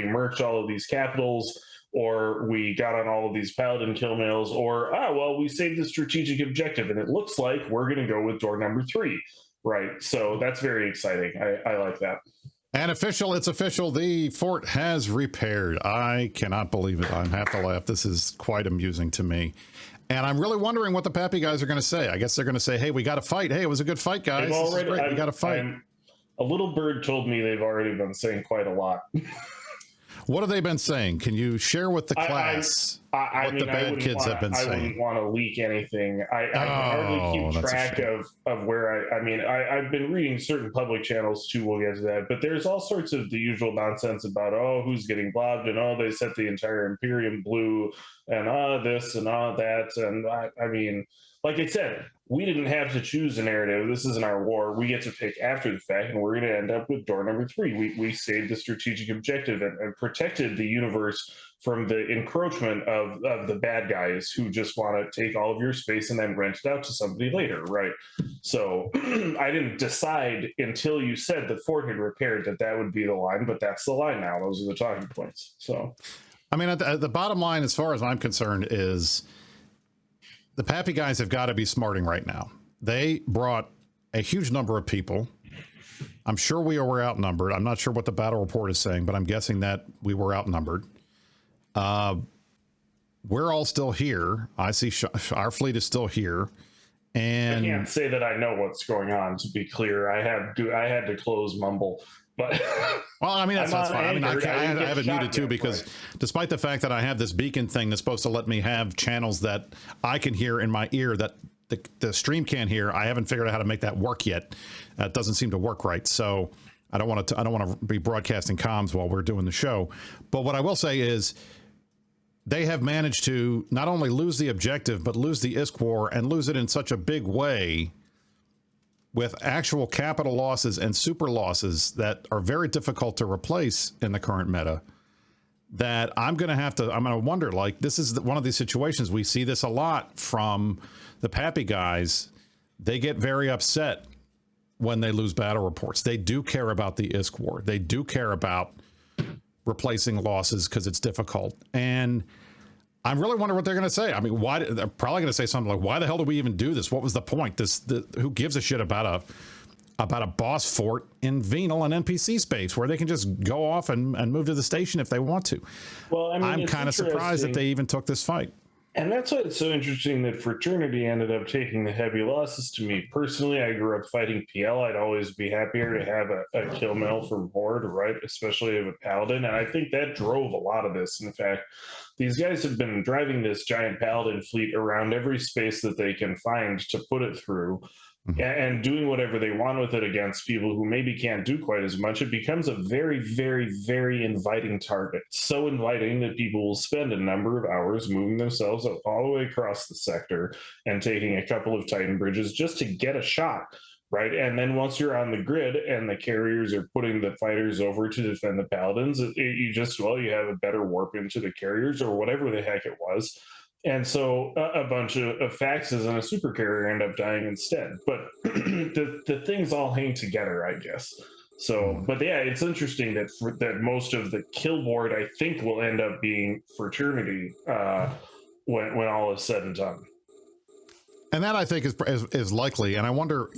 merged all of these capitals, or we got on all of these paladin kill mails, or we saved the strategic objective, and it looks like we're going to go with door number 3, right? So that's very exciting. I like that. And it's official. The fort has repaired. I cannot believe it. I have to laugh. This is quite amusing to me. And I'm really wondering what the Pappy guys are going to say. I guess they're going to say, hey, we got to fight. Hey, it was a good fight, guys. We got to fight. A little bird told me they've already been saying quite a lot. What have they been saying? Can you share with the class what the bad kids have been saying? I wouldn't want to leak anything. I can hardly keep track of where I've been reading certain public channels too. We'll get to that. But there's all sorts of the usual nonsense about, who's getting blobbed, and they set the entire Imperium blue, and this and that. And I mean, like I said, we didn't have to choose a narrative. This isn't our war. We get to pick after the fact, and we're going to end up with door number 3. We saved the strategic objective and protected the universe from the encroachment of the bad guys who just want to take all of your space and then rent it out to somebody later, right? So I didn't decide until you said the fort had repaired that would be the line, but that's the line now. Those are the talking points. So I mean, the bottom line, as far as I'm concerned, is the Pappy guys have got to be smarting right now. They brought a huge number of people. I'm sure we were outnumbered. I'm not sure what the battle report is saying, but I'm guessing that we were outnumbered. We're all still here. I see our fleet is still here. And I can't say that I know what's going on, to be clear. I had to close Mumble. But well, I mean, that's fine. I mean, I have it muted too, because right? Despite the fact that I have this beacon thing that's supposed to let me have channels that I can hear in my ear that the stream can't hear, I haven't figured out how to make that work yet. It doesn't seem to work right. So I don't want to be broadcasting comms while we're doing the show. But what I will say is they have managed to not only lose the objective, but lose the ISK war and lose it in such a big way, with actual capital losses and super losses that are very difficult to replace in the current meta, that I'm going to wonder, like, this is one of these situations. We see this a lot from the Pappy guys. They get very upset when they lose battle reports. They do care about the ISK war. They do care about replacing losses because it's difficult. And I really wonder what they're going to say. I mean, they're probably going to say something like, why the hell do we even do this? What was the point? Who gives a shit about a boss fort in Venal and NPC space where they can just go off and move to the station if they want to? Well, I mean, I'm kind of surprised that they even took this fight. And that's why it's so interesting that Fraternity ended up taking the heavy losses. To me personally, I grew up fighting PL. I'd always be happier to have a kill mail from Horde, right? Especially of a Paladin. And I think that drove a lot of this. In fact, these guys have been driving this giant Paladin fleet around every space that they can find to put it through. And doing whatever they want with it against people who maybe can't do quite as much. It becomes a very, very, very inviting target. So inviting that people will spend a number of hours moving themselves up all the way across the sector and taking a couple of Titan bridges just to get a shot, right? And then once you're on the grid and the carriers are putting the fighters over to defend the Paladins, you have a better warp into the carriers or whatever the heck it was. And so a bunch of faxes and a super carrier end up dying instead. But the things all hang together, I guess. So, but yeah, it's interesting that most of the kill board, I think, will end up being Fraternity when all is said and done. And that, I think, is likely. And I wonder,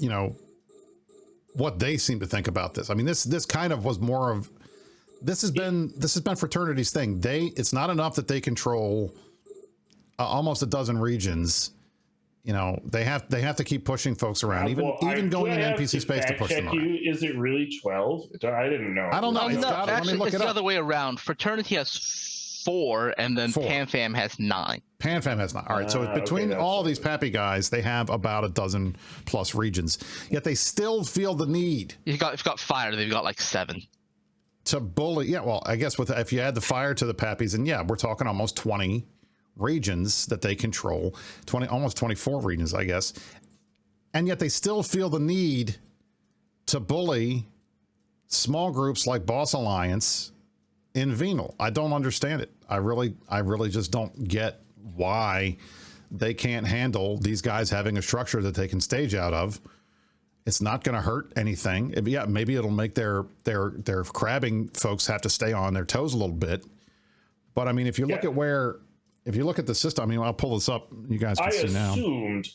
what they seem to think about this. I mean, this kind of was more of, this has been Fraternity's thing. It's not enough that they control almost a dozen regions. They have to keep pushing folks around, even going in NPC space to push them around. Is it really 12? I didn't know. I don't know. Actually, it's the other way around. Fraternity has 4, and then PanFam has 9. PanFam has 9. All right, so between all these Pappy guys, they have about a dozen plus regions. Yet they still feel the need. If you've got fire, they've got like 7. To bully, yeah. Well, I guess if you add the fire to the Pappies, and we're talking almost 20 regions that they control, almost 24 regions, I guess. And yet they still feel the need to bully small groups like Boss Alliance in Venal. I don't understand it. I really just don't get why they can't handle these guys having a structure that they can stage out of. It's not going to hurt anything. Maybe it'll make their crabbing folks have to stay on their toes a little bit. But I mean, if you look at the system, I mean, I'll pull this up. You guys can see now.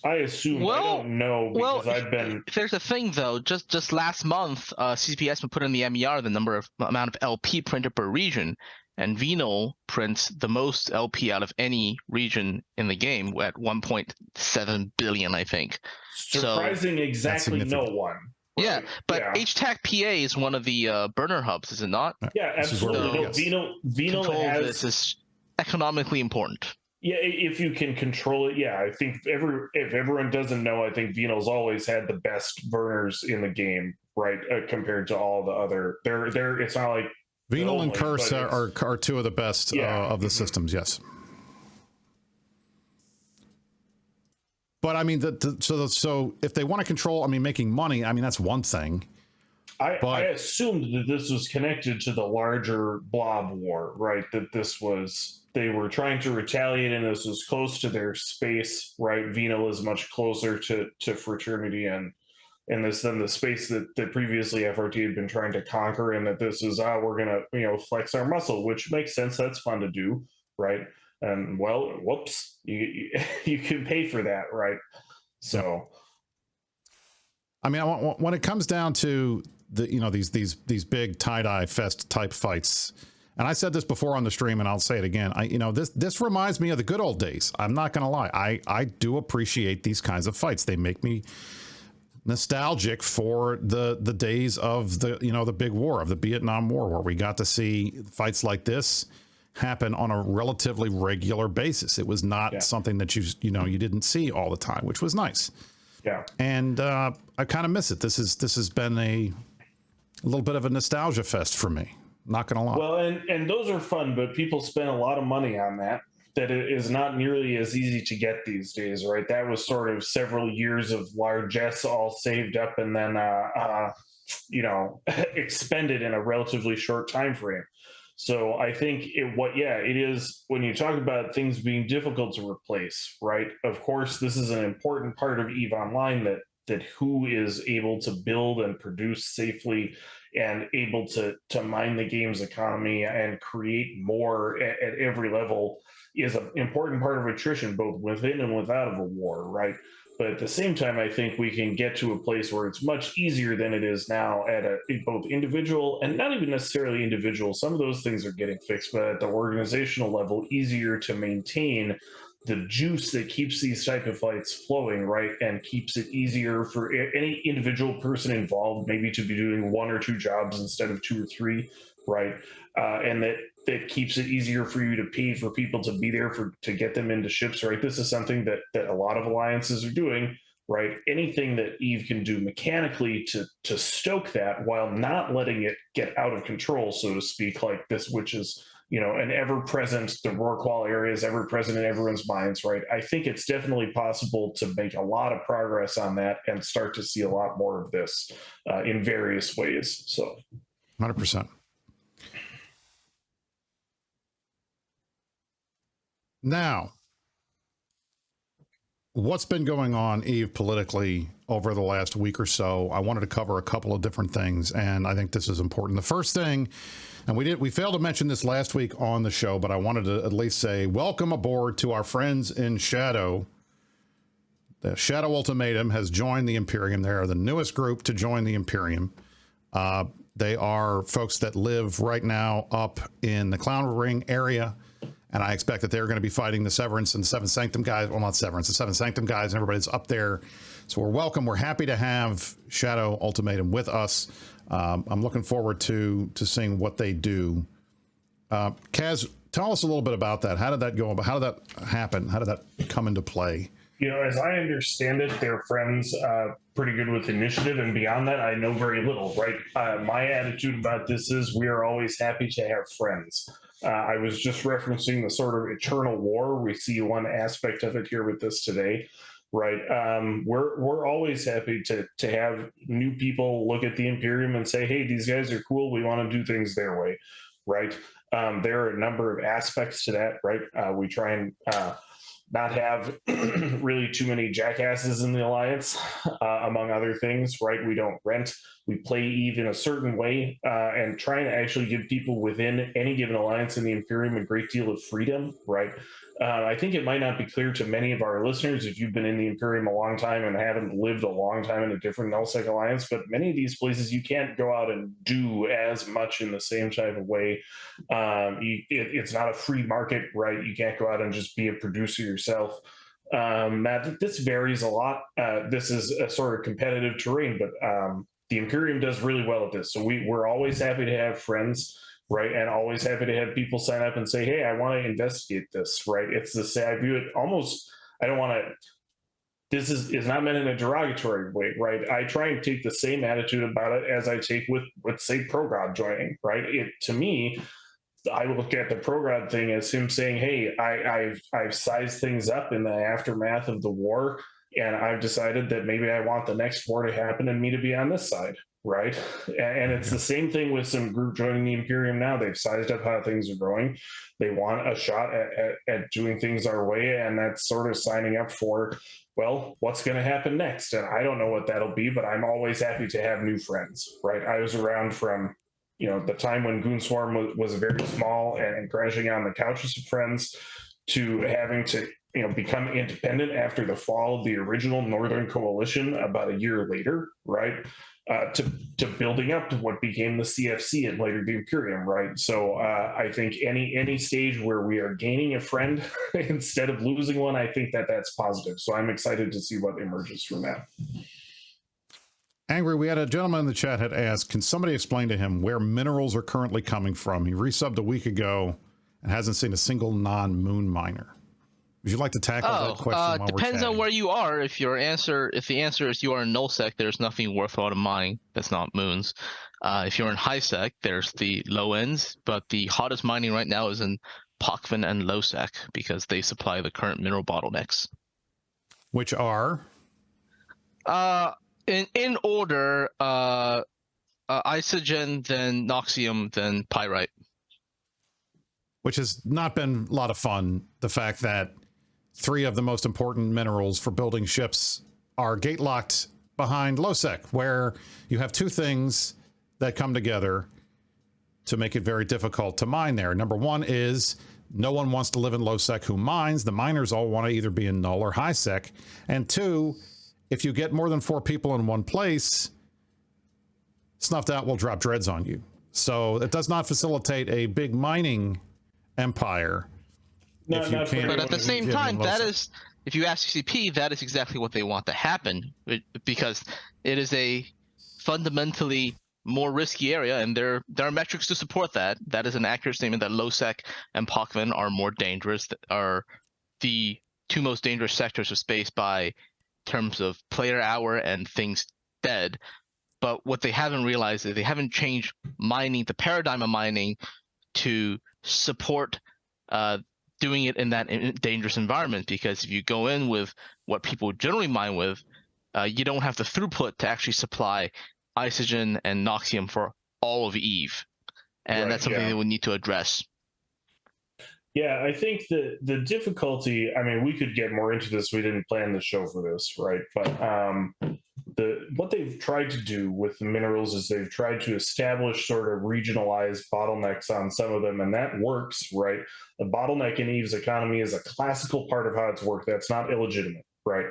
I assumed. I don't know because I've been. There's a thing though. Just last month, CCPS put in the MER the amount of LP printed per region, and Venal prints the most LP out of any region in the game at 1.7 billion, I think. Surprising, exactly no one. Right? Yeah, but H-PA29 is one of the burner hubs, is it not? Yeah, absolutely. Venal has this is economically important. Yeah, if you can control it. Yeah, I think if everyone doesn't know, I think Venal's always had the best burners in the game, right? Compared to all the other, it's not like Venal and Curse are two of the best of the systems. Yes, but I mean, so if they want to control, I mean, making money, I mean, that's one thing. I assumed that this was connected to the larger blob war, right? That they were trying to retaliate, and this was close to their space, right? Venal is much closer to Fraternity and and this then the space that previously FRT had been trying to conquer, and that this is we're gonna flex our muscle, which makes sense. That's fun to do, right? And well, whoops, you can pay for that, right? So, I mean, when it comes down to these big tie-dye fest type fights, and I said this before on the stream, and I'll say it again. This reminds me of the good old days. I'm not going to lie. I do appreciate these kinds of fights. They make me nostalgic for the days of the big war, of the Vietnam War, where we got to see fights like this happen on a relatively regular basis. It was not something that you didn't see all the time, which was nice. Yeah. And I kind of miss it. This has been a little bit of a nostalgia fest for me. Not gonna lie. Well, and those are fun, but people spend a lot of money on that it is not nearly as easy to get these days, right? That was sort of several years of largesse all saved up and then expended in a relatively short time frame. So I think it is, when you talk about things being difficult to replace, right? Of course, this is an important part of EVE Online, that who is able to build and produce safely and able to mine the game's economy and create more at every level is an important part of attrition, both within and without of a war, right? But at the same time, I think we can get to a place where it's much easier than it is now at both individual and not even necessarily individual. Some of those things are getting fixed, but at the organizational level, easier to maintain the juice that keeps these type of fights flowing, right? And keeps it easier for any individual person involved, maybe to be doing 1 or 2 jobs instead of 2 or 3, right? And that keeps it easier for you to pay for people to be there to get them into ships, right? This is something that a lot of alliances are doing, right? Anything that EVE can do mechanically to stoke that while not letting it get out of control, so to speak, like this, which is, an ever-present, the Rorqual area is ever-present in everyone's minds, right? I think it's definitely possible to make a lot of progress on that and start to see a lot more of this in various ways. So, 100%. Now, what's been going on, EVE, politically over the last week or so? I wanted to cover a couple of different things, and I think this is important. The first thing, and we failed to mention this last week on the show, but I wanted to at least say welcome aboard to our friends in Shadow. The Shadow Ultimatum has joined the Imperium. They are the newest group to join the Imperium. They are folks that live right now up in the Clown Ring area, and I expect that they're going to be fighting the Severance and the Seven Sanctum guys. Well, not Severance, the Seven Sanctum guys, and everybody's up there. So we're welcome. We're happy to have Shadow Ultimatum with us. I'm looking forward to seeing what they do. Kaz, tell us a little bit about that. How did that go? How did that happen? How did that come into play? As I understand it, they're friends, pretty good with initiative, and beyond that, I know very little, right? My attitude about this is we are always happy to have friends. I was just referencing the sort of eternal war. We see one aspect of it here with this today, right? We're always happy to have new people look at the Imperium and say, hey, these guys are cool. We want to do things their way, right? There are a number of aspects to that, right? We try and not have really too many jackasses in the Alliance, among other things, right? We don't rent. We play EVE in a certain way, and trying to actually give people within any given Alliance in the Imperium a great deal of freedom, right? I think it might not be clear to many of our listeners if you've been in the Imperium a long time and haven't lived a long time in a different nullsec alliance, but many of these places you can't go out and do as much in the same type of way. It's not a free market, right? You can't go out and just be a producer yourself. This varies a lot. This is a sort of competitive terrain, but the Imperium does really well at this. So we're always happy to have friends, right? And always happy to have people sign up and say, hey, I want to investigate this, right? It's the same. I view it almost, I don't want to, this is not meant in a derogatory way, right? I try and take the same attitude about it as I take with say, ProGod joining, right? To me, I look at the ProGod thing as him saying, hey, I've sized things up in the aftermath of the war, and I've decided that maybe I want the next war to happen and me to be on this side, right? And it's the same thing with some group joining the Imperium now. They've sized up how things are going. They want a shot at doing things our way, and that's sort of signing up for, well, what's going to happen next? And I don't know what that'll be, but I'm always happy to have new friends, right? I was around from, the time when Goonswarm was very small and crashing on the couches of friends, to having to become independent after the fall of the original Northern Coalition about a year later, right? To building up to what became the CFC and later the Imperium, right? So I think any stage where we are gaining a friend instead of losing one, I think that's positive. So I'm excited to see what emerges from that. Angry, we had a gentleman in the chat had asked, can somebody explain to him where minerals are currently coming from? He resubbed a week ago and hasn't seen a single non-moon miner. Would you like to tackle that question? Depends on where you are. If the answer is you are in nullsec, there's nothing worthwhile to mine that's not moons. If you're in highsec, there's the low ends, but the hottest mining right now is in Pochven and lowsec because they supply the current mineral bottlenecks. Which are? In order, isogen, then noxium, then pyrite. Which has not been a lot of fun. The fact that 3 of the most important minerals for building ships are gate locked behind lowsec, where you have 2 things that come together to make it very difficult to mine there. Number 1 is no one wants to live in lowsec who mines. The miners all want to either be in null or highsec. And 2, if you get more than 4 people in one place, Snuffed Out will drop dreads on you. So it does not facilitate a big mining empire. But at the same time, that is, if you ask CCP, that is exactly what they want to happen, because it is a fundamentally more risky area, and there are metrics to support that. That is an accurate statement that lowsec and Pochven are more dangerous, are the 2 most dangerous sectors of space by terms of player hour and things dead. But what they haven't realized is they haven't changed mining, the paradigm of mining, to support doing it in that dangerous environment, because if you go in with what people generally mine with, you don't have the throughput to actually supply isogen and noxium for all of Eve, and that's something that we need to address. Yeah, I think the difficulty, I mean, we could get more into this. We didn't plan the show for this, right? But what they've tried to do with the minerals is they've tried to establish sort of regionalized bottlenecks on some of them, and that works, right? The bottleneck in Eve's economy is a classical part of how it's worked. That's not illegitimate, right?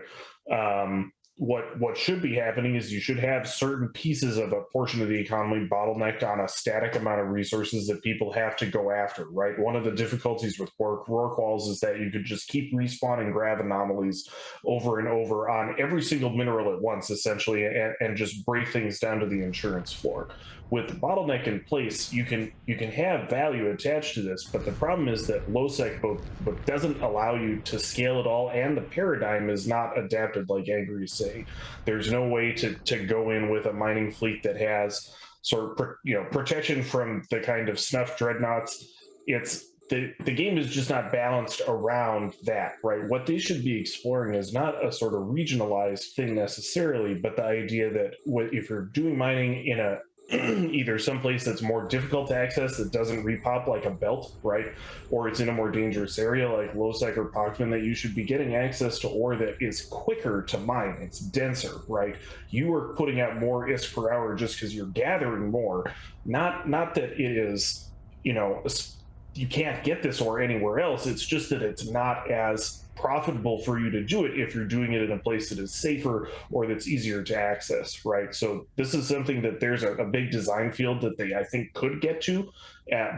What should be happening is you should have certain pieces of a portion of the economy bottlenecked on a static amount of resources that people have to go after, right? One of the difficulties with Rorquals is that you could just keep respawning grav anomalies over and over on every single mineral at once, essentially, and just break things down to the insurance floor. With the bottleneck in place, you can have value attached to this, but the problem is that lowsec both doesn't allow you to scale it all, and the paradigm is not adapted, like Angry is saying. There's no way to go in with a mining fleet that has sort of protection from the kind of snuff dreadnoughts. It's the game is just not balanced around that, right? What they should be exploring is not a sort of regionalized thing necessarily, but the idea that if you're doing mining in a either someplace that's more difficult to access that doesn't repop like a belt, right? Or it's in a more dangerous area like lowsec or Pochven that you should be getting access to ore that is quicker to mine. It's denser, right? You are putting out more ISK per hour just because you're gathering more. Not that it is, you can't get this ore anywhere else. It's just that it's not as profitable for you to do it if you're doing it in a place that is safer or that's easier to access, right? So this is something that there's a big design field that they, I think, could get to,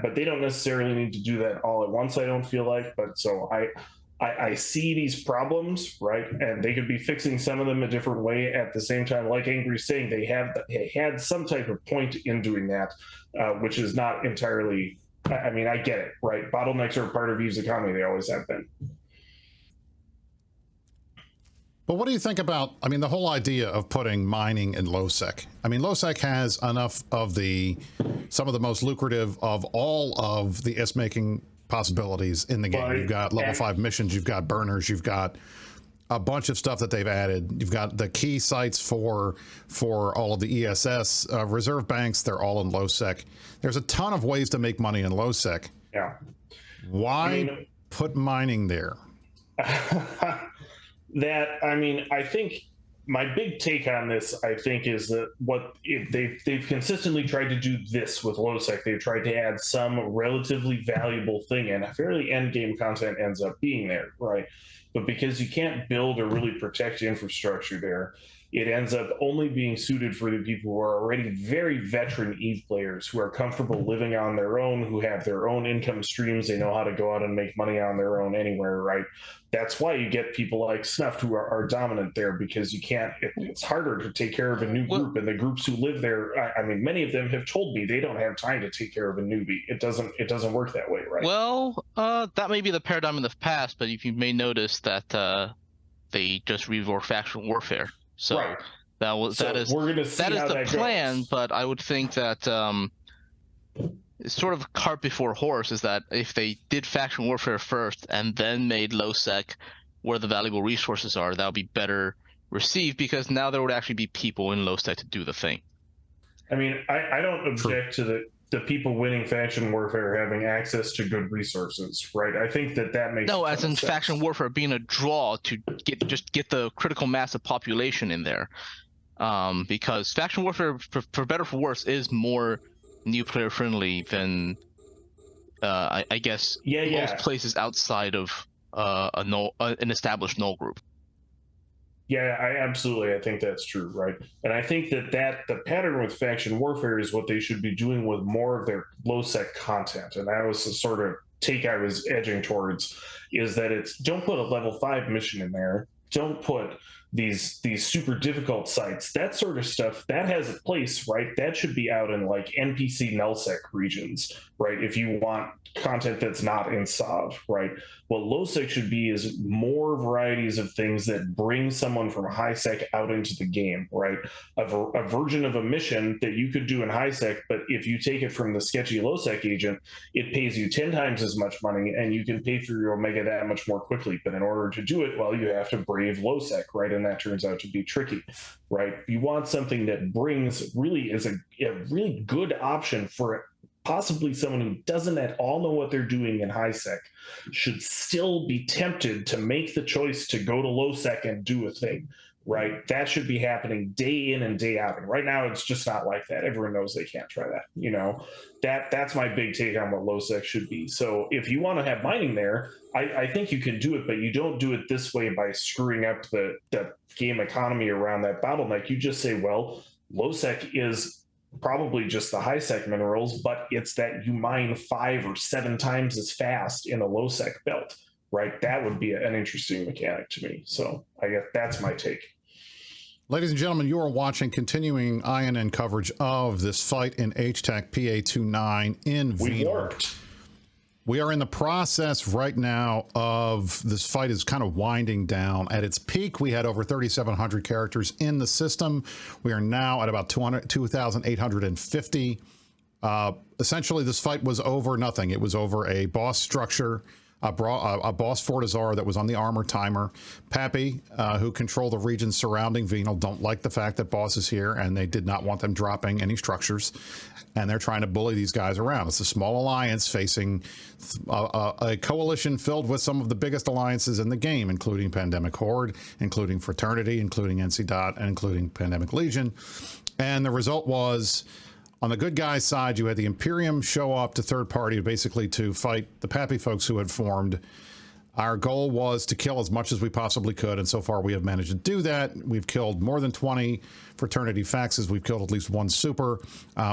but they don't necessarily need to do that all at once, I don't feel like. But so I see these problems, right? And they could be fixing some of them a different way at the same time. Like Angry's saying, they had some type of point in doing that, which is not entirely, I mean, I get it, right? Bottlenecks are a part of Eve's economy. They always have been. But what do you think about, I mean, the whole idea of putting mining in lowsec? I mean, lowsec has enough of some of the most lucrative of all of the ISK making possibilities in the game. You've got level 5 missions, you've got burners, you've got a bunch of stuff that they've added. You've got the key sites for all of the ESS reserve banks. They're all in low sec. There's a ton of ways to make money in low sec. Yeah. Why put mining there? I think my big take on this, I think, is that they've consistently tried to do this with low sec. They've tried to add some relatively valuable thing, and fairly end game content ends up being there, right? But because you can't build or really protect infrastructure there, it ends up only being suited for the people who are already very veteran EVE players, who are comfortable living on their own, who have their own income streams. They know how to go out and make money on their own anywhere, right? That's why you get people like Snuffed who are dominant there, because you can't, it's harder to take care of a new group. And the groups who live there, I mean, many of them have told me they don't have time to take care of a newbie. It doesn't work that way, right? Well, that may be the paradigm in the past, but if you may notice that they just reworked faction warfare. So right. that is the plan, but I would think that it's sort of cart before horse, is that if they did faction warfare first and then made low sec where the valuable resources are, that would be better received, because now there would actually be people in low sec to do the thing. I mean, I don't object to the people winning faction warfare having access to good resources, right? I think that makes as in sense. Faction warfare being a draw to get the critical mass of population in there, because faction warfare, for better or for worse, is more new player friendly than I guess most places outside of an established null group. Yeah, I think that's true, right? And I think that the pattern with faction warfare is what they should be doing with more of their low sec content. And that was the sort of take I was edging towards, is that it's, don't put a level 5 mission in there. Don't put these super difficult sites. That sort of stuff, that has a place, right? That should be out in like NPC nullsec regions, right? If you want content that's not in SOV, right? What low sec should be is more varieties of things that bring someone from high sec out into the game, right? A version of a mission that you could do in high sec, but if you take it from the sketchy low sec agent, it pays you 10 times as much money, and you can pay through your Omega that much more quickly. But in order to do it, well, you have to brave low sec, right? And that turns out to be tricky, right? You want something that is a really good option for possibly someone who doesn't at all know what they're doing in high sec, should still be tempted to make the choice to go to low sec and do a thing, right? That should be happening day in and day out. And right now, it's just not like that. Everyone knows they can't try that. You know, that's my big take on what low sec should be. So if you want to have mining there, I think you can do it, but you don't do it this way by screwing up the game economy around that bottleneck. You just say, well, low sec is probably just the high sec minerals, but it's that you mine 5 or 7 times as fast in a low sec belt, right? That would be an interesting mechanic to me. So I guess that's my take. Ladies and gentlemen, you are watching continuing INN coverage of this fight in H-PA29 in Vienna. We are in the process right now of this fight is kind of winding down. At its peak, we had over 3,700 characters in the system. We are now at about 2,850. Essentially, this fight was over nothing. It was over a boss structure, a boss Fortizar that was on the armor timer. Pappy, who control the regions surrounding Venal, don't like the fact that boss is here, and they did not want them dropping any structures. And they're trying to bully these guys around. It's a small alliance facing a coalition filled with some of the biggest alliances in the game, including Pandemic Horde, including Fraternity, including NC Dot, and including Pandemic Legion. And the result was, on the good guys' side, you had the Imperium show up to third party, basically to fight the Pappy folks who had formed. Our goal was to kill as much as we possibly could, and so far we have managed to do that. We've killed more than 20 Fraternity faxes. We've killed at least 1 super.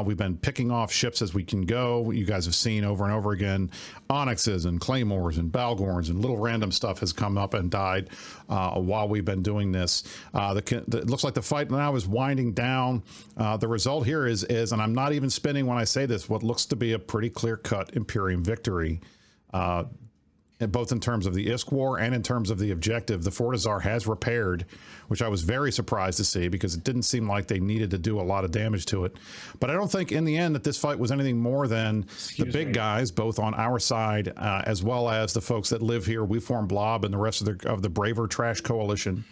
We've been picking off ships as we can go. You guys have seen over and over again, Onyxes and Claymores and Balgorns and little random stuff has come up and died while we've been doing this. It looks like the fight now is winding down. The result here is, and I'm not even spinning when I say this, what looks to be a pretty clear-cut Imperium victory. both in terms of the ISK war and in terms of the objective, the Fortizar has repaired, which I was very surprised to see because it didn't seem like they needed to do a lot of damage to it. But I don't think in the end that this fight was anything more than the big guys, both on our side as well as the folks that live here. We form Blob and the rest of the braver trash coalition,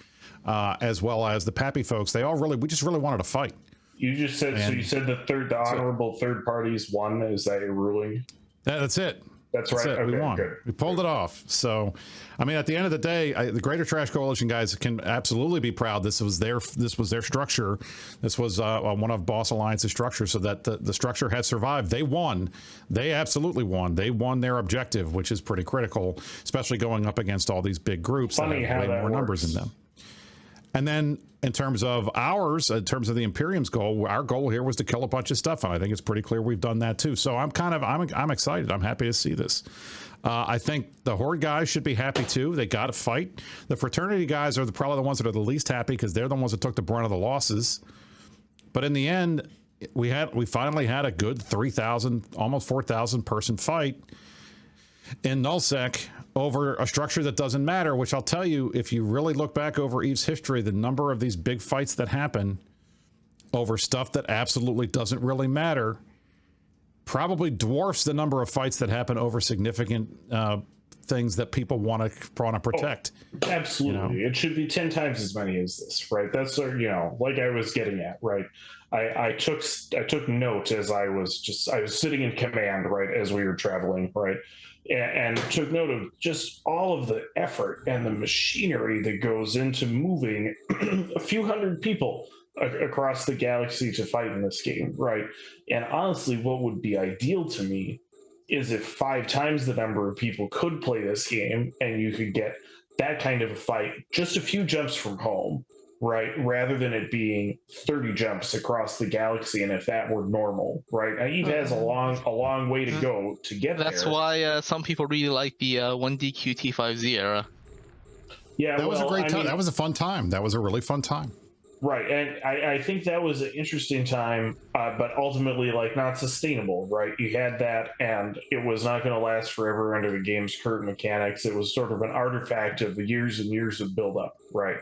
as well as the Pappy folks. We just really wanted to fight. You just said, so you said the honorable third parties won. Is that your ruling? That's it. That's right. Okay, we won. Good. We pulled it off. So, I mean, at the end of the day, the Greater Trash Coalition guys can absolutely be proud. This was their structure. This was one of Boss Alliance's structures, so that the structure has survived. They won. They absolutely won. They won their objective, which is pretty critical, especially going up against all these big groups that have way more numbers in them. And then in terms of the Imperium's goal, our goal here was to kill a bunch of stuff. And I think it's pretty clear we've done that too. So I'm excited. I'm happy to see this. I think the Horde guys should be happy too. They got to fight. The Fraternity guys are probably the ones that are the least happy because they're the ones that took the brunt of the losses. But in the end, we finally had a good 3,000, almost 4,000 person fight in nullsec over a structure that doesn't matter, which I'll tell you, if you really look back over EVE's history, the number of these big fights that happen over stuff that absolutely doesn't really matter probably dwarfs the number of fights that happen over significant things that people want to protect. Oh, absolutely. You know? It should be 10 times as many as this, right? That's, like I was getting at, right? I took note as I was sitting in command, right, as we were traveling, right? And took note of just all of the effort and the machinery that goes into moving a few hundred people across the galaxy to fight in this game, right? And honestly, what would be ideal to me is if 5 times the number of people could play this game and you could get that kind of a fight just a few jumps from home, right? Rather than it being 30 jumps across the galaxy, and if that were normal, right? Now, Eve has a long way to go to get there. That's why some people really like the 1DQT5Z era. Yeah, that was a great time. That was a fun time. That was a really fun time. Right, and I think that was an interesting time, but ultimately, not sustainable, right? You had that, and it was not going to last forever under the game's current mechanics. It was sort of an artifact of the years and years of build-up, right?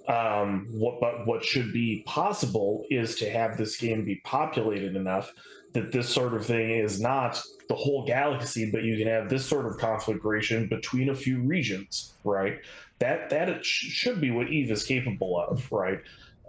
What should be possible is to have this game be populated enough that this sort of thing is not the whole galaxy, but you can have this sort of conflagration between a few regions, right? That should be what EVE is capable of, right?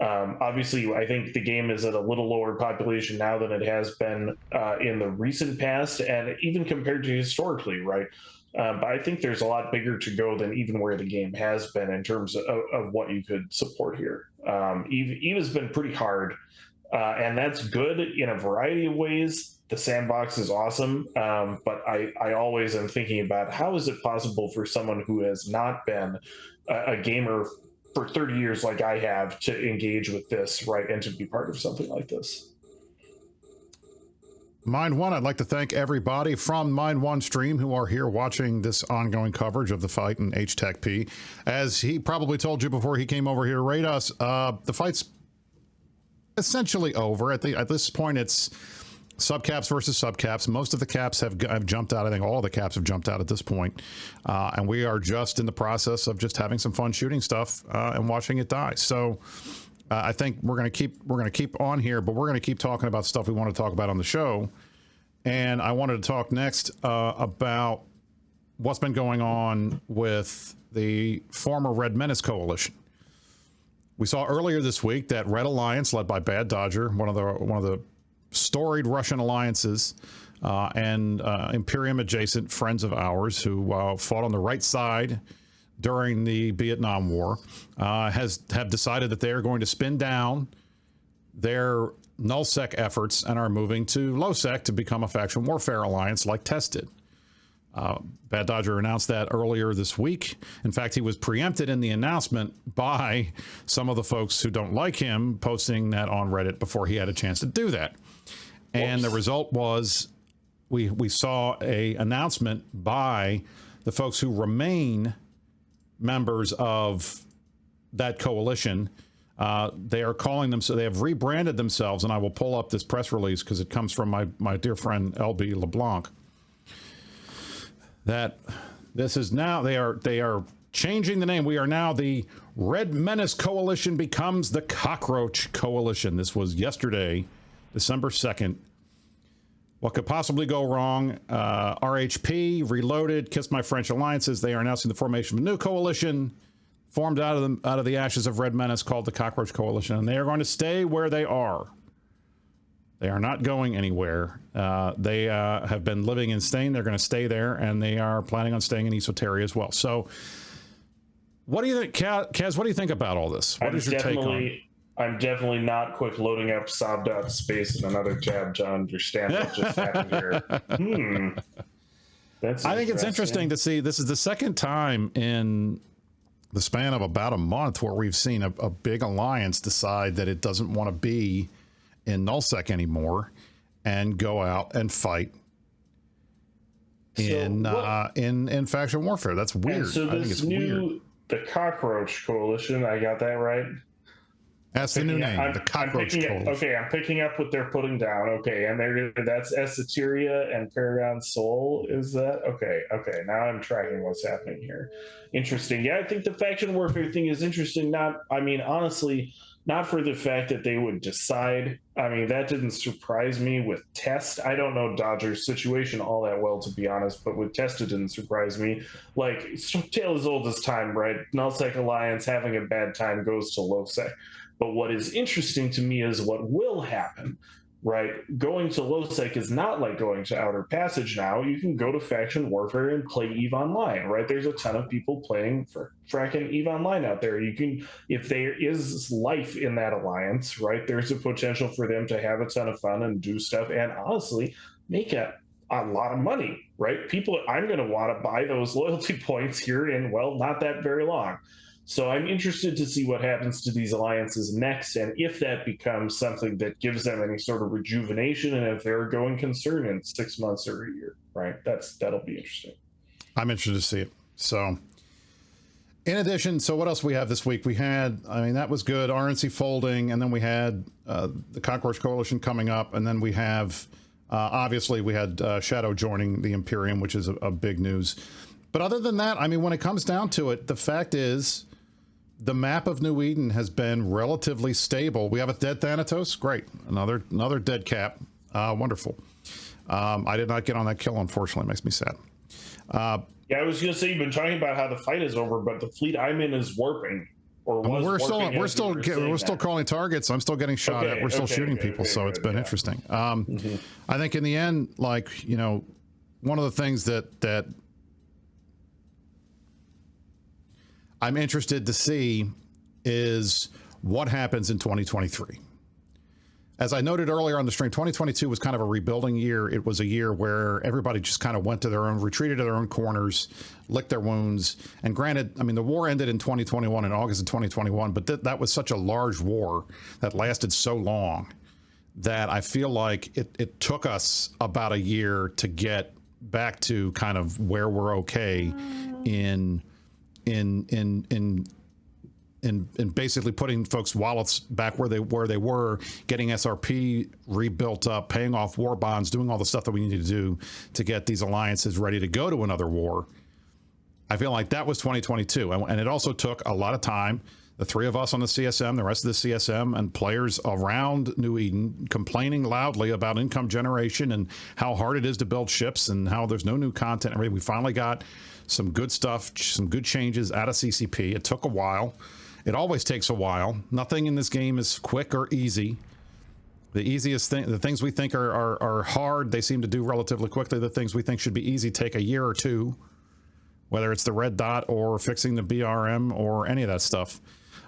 Obviously, I think the game is at a little lower population now than it has been in the recent past, and even compared to historically, right? But I think there's a lot bigger to go than even where the game has been in terms of what you could support here. EVE has been pretty hard, and that's good in a variety of ways. The sandbox is awesome, but I always am thinking about how is it possible for someone who has not been a gamer for 30 years like I have to engage with this, right, and to be part of something like this. Mind One, I'd like to thank everybody from Mind One stream who are here watching this ongoing coverage of the fight in H-TEC-P. As he probably told you before he came over here to raid us, the fight's essentially over. At this point, it's subcaps versus subcaps. Most of the caps have jumped out. I think all the caps have jumped out at this point. And we are just in the process of just having some fun shooting stuff and watching it die. So I think we're going to keep on here, but we're going to keep talking about stuff we want to talk about on the show. And I wanted to talk next about what's been going on with the former Red Menace Coalition. We saw earlier this week that Red Alliance, led by Bad Dodger, one of the storied Russian alliances, and Imperium adjacent friends of ours who fought on the right side during the Vietnam War, have decided that they are going to spin down their nullsec efforts and are moving to lowsec to become a faction warfare alliance like TESS did. Bad Dodger announced that earlier this week. In fact, he was preempted in the announcement by some of the folks who don't like him posting that on Reddit before he had a chance to do that. And the result was we saw a announcement by the folks who remain members of that coalition. They are calling them, so they have rebranded themselves, and I will pull up this press release because it comes from my dear friend LB LeBlanc, that This is now, they are changing the name. We are now the Red Menace Coalition becomes the Cockroach Coalition. This was yesterday, December 2nd. What could possibly go wrong? RHP, Reloaded, Kiss My French Alliances. They are announcing the formation of a new coalition formed out of the ashes of Red Menace called the Cockroach Coalition. And they are going to stay where they are. They are not going anywhere. They have been living in Stain. They're going to stay there, and they are planning on staying in Esoteria as well. So what do you think, Kaz? What do you think about all this? What is your take on it? I'm definitely not quick loading up sob.space in another tab to understand what just happened here. I think it's interesting to see. This is the second time in the span of about a month where we've seen a big alliance decide that it doesn't want to be in nullsec anymore and go out and fight in faction warfare. That's weird. So I think it's weird. The Cockroach Coalition, I got that right? That's the new name, the Cockroach Coalition. Okay, I'm picking up what they're putting down. Okay, and that's Esoteria and Paragon Soul. Is that okay? Now I'm tracking what's happening here. Interesting. Yeah, I think the faction warfare thing is interesting. Honestly, not for the fact that they would decide. I mean, that didn't surprise me with Test. I don't know Dodger's situation all that well, to be honest, but with Test, it didn't surprise me. Like, tale as old as time, right? Nullsec Alliance having a bad time goes to lowsec. But what is interesting to me is what will happen, right? Going to lowsec is not like going to Outer Passage now. You can go to Faction Warfare and play EVE Online, right? There's a ton of people playing for fracking EVE Online out there. You can, if there is life in that alliance, right, there's a potential for them to have a ton of fun and do stuff and honestly make a lot of money, right? I'm going to want to buy those loyalty points here in, well, not that very long. So I'm interested to see what happens to these alliances next, and if that becomes something that gives them any sort of rejuvenation, and if they're a going concern in 6 months or a year, right? That'll be interesting. I'm interested to see it. So, in addition, so what else we have this week? We had, that was good, RNC folding, and then we had the Cockroach Coalition coming up, and then we have, obviously, we had Shadow joining the Imperium, which is a big news. But other than that, when it comes down to it, the fact is, the map of New Eden has been relatively stable. We have a dead Thanatos. Great. Another dead cap. Wonderful. I did not get on that kill, unfortunately. It makes me sad. Yeah, I was going to say, you've been talking about how the fight is over, but the fleet I'm in is warping. We're still calling targets. I'm still getting shot at. We're still shooting people. So it's been interesting. I think in the end, one of the things that I'm interested to see is what happens in 2023. As I noted earlier on the stream, 2022 was kind of a rebuilding year. It was a year where everybody just kind of retreated to their own corners, licked their wounds. And granted, the war ended in 2021, in August of 2021, but that was such a large war that lasted so long that I feel like it took us about a year to get back to kind of where we're okay in basically putting folks' wallets back where they were, getting SRP rebuilt up, paying off war bonds, doing all the stuff that we need to do to get these alliances ready to go to another war. I feel like that was 2022, and it also took a lot of time. The three of us on the CSM, the rest of the CSM, and players around New Eden complaining loudly about income generation and how hard it is to build ships and how there's no new content. We finally got some good stuff, some good changes out of CCP. It took a while. It always takes a while. Nothing in this game is quick or easy. The easiest thing, the things we think are hard, they seem to do relatively quickly. The things we think should be easy take a year or two, whether it's the red dot or fixing the BRM or any of that stuff.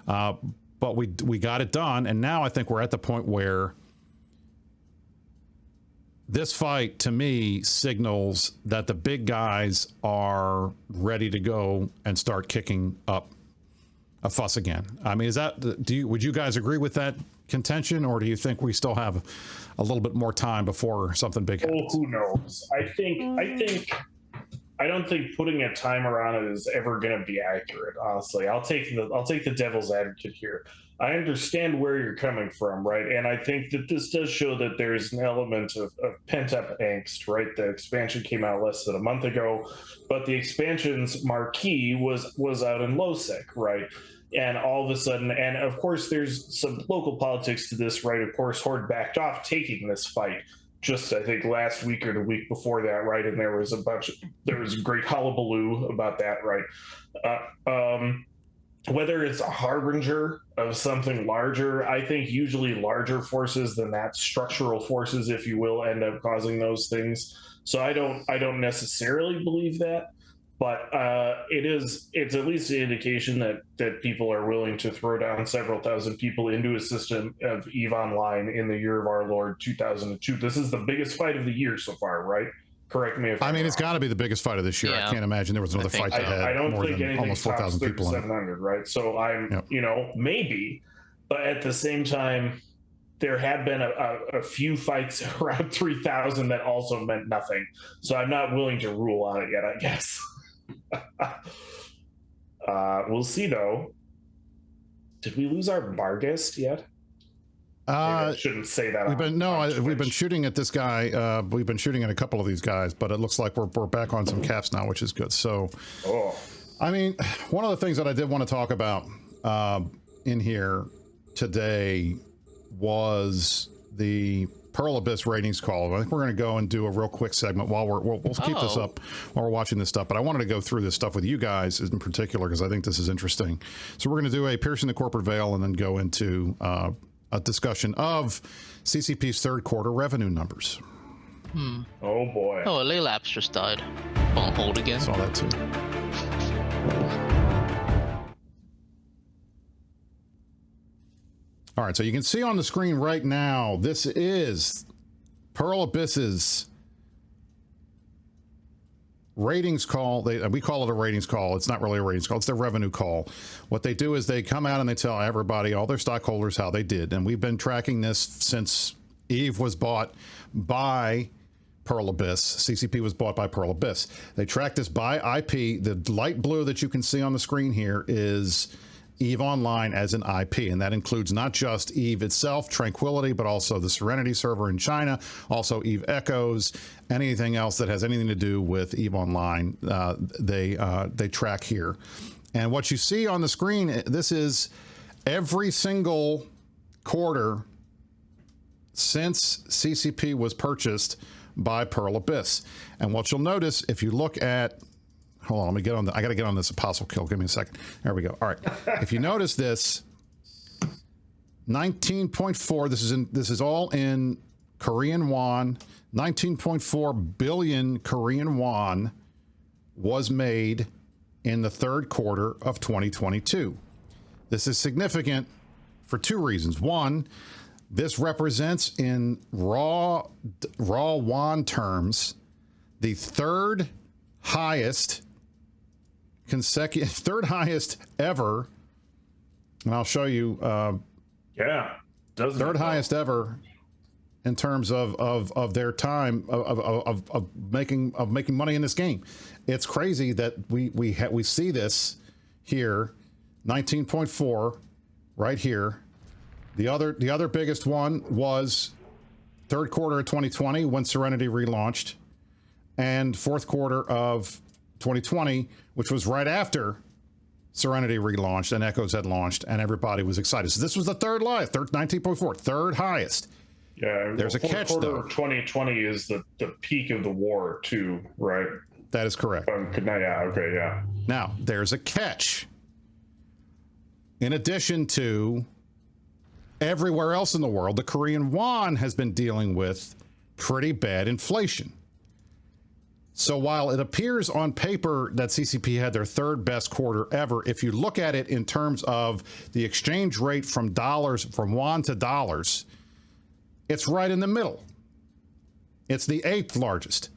But we got it done, and now I think we're at the point where this fight, to me, signals that the big guys are ready to go and start kicking up a fuss again. Is that, would you guys agree with that contention, or do you think we still have a little bit more time before something big happens? Oh, who knows? I think I don't think putting a timer on it is ever going to be accurate. Honestly, I'll take the devil's advocate here. I understand where you're coming from, right? And I think that this does show that there's an element of pent-up angst, right? The expansion came out less than a month ago, but the expansion's marquee was out in LoSec, right? And all of a sudden, and of course, there's some local politics to this, right? Of course, Horde backed off taking this fight just, I think, last week or the week before that, right? And there was a great hullabaloo about that, right? Whether it's a harbinger of something larger, I think usually larger forces than that, structural forces, if you will, end up causing those things. So I don't necessarily believe that, but it's at least an indication that people are willing to throw down several thousand people into a system of EVE Online in the year of our Lord 2002. This is the biggest fight of the year so far, right? Correct me if I'm wrong. It's got to be the biggest fight of this year. Yeah. I can't imagine there was another fight that had more than almost 4,000 people in it. 3,700, right? So maybe, but at the same time, there have been a few fights around 3,000 that also meant nothing. So I'm not willing to rule on it yet, I guess. We'll see, though. Did we lose our Barghest yet? I shouldn't say that. We've been shooting at this guy. We've been shooting at a couple of these guys, but it looks like we're back on some caps now, which is good. So, I mean, one of the things that I did want to talk about in here today was the Pearl Abyss ratings call. I think we're going to go and do a real quick segment while we'll keep this up while we're watching this stuff. But I wanted to go through this stuff with you guys in particular because I think this is interesting. So we're going to do a piercing the corporate veil and then go into a discussion of CCP's third quarter revenue numbers. Oh boy. Oh, Laylapse just died. On hold again. Saw that too. All right, so you can see on the screen right now, this is Pearl Abyss's ratings call. We call it a ratings call. It's not really a ratings call. It's their revenue call. What they do is they come out and they tell everybody, all their stockholders, how they did. And we've been tracking this since EVE was bought by Pearl Abyss. CCP was bought by Pearl Abyss. They track this by IP. The light blue that you can see on the screen here is EVE Online as an IP, and that includes not just EVE itself, Tranquility, but also the Serenity server in China, also EVE Echoes, anything else that has anything to do with EVE Online, they track here. And what you see on the screen, this is every single quarter since CCP was purchased by Pearl Abyss. And what you'll notice, if you look at, hold on, let me get on I got to get on this apostle kill. Give me a second. There we go. All right. If you notice this, 19.4, this is all in Korean won. 19.4 billion Korean won was made in the third quarter of 2022. This is significant for two reasons. One, this represents in raw won terms the third highest ever, and I'll show you third highest ever in terms of their time of making money in this game. It's crazy that we see this here, 19.4 right here. The other biggest one was third quarter of 2020 when Serenity relaunched, and fourth quarter of 2020, which was right after Serenity relaunched and Echoes had launched, and everybody was excited. So this was the third 19.4, third highest. Yeah, there's a catch though. 2020 is the peak of the war too, right? That is correct. Now there's a catch. In addition to everywhere else in the world, the Korean won has been dealing with pretty bad inflation. So while it appears on paper that CCP had their third best quarter ever, if you look at it in terms of the exchange rate from won to dollars, it's right in the middle. It's the 8th largest.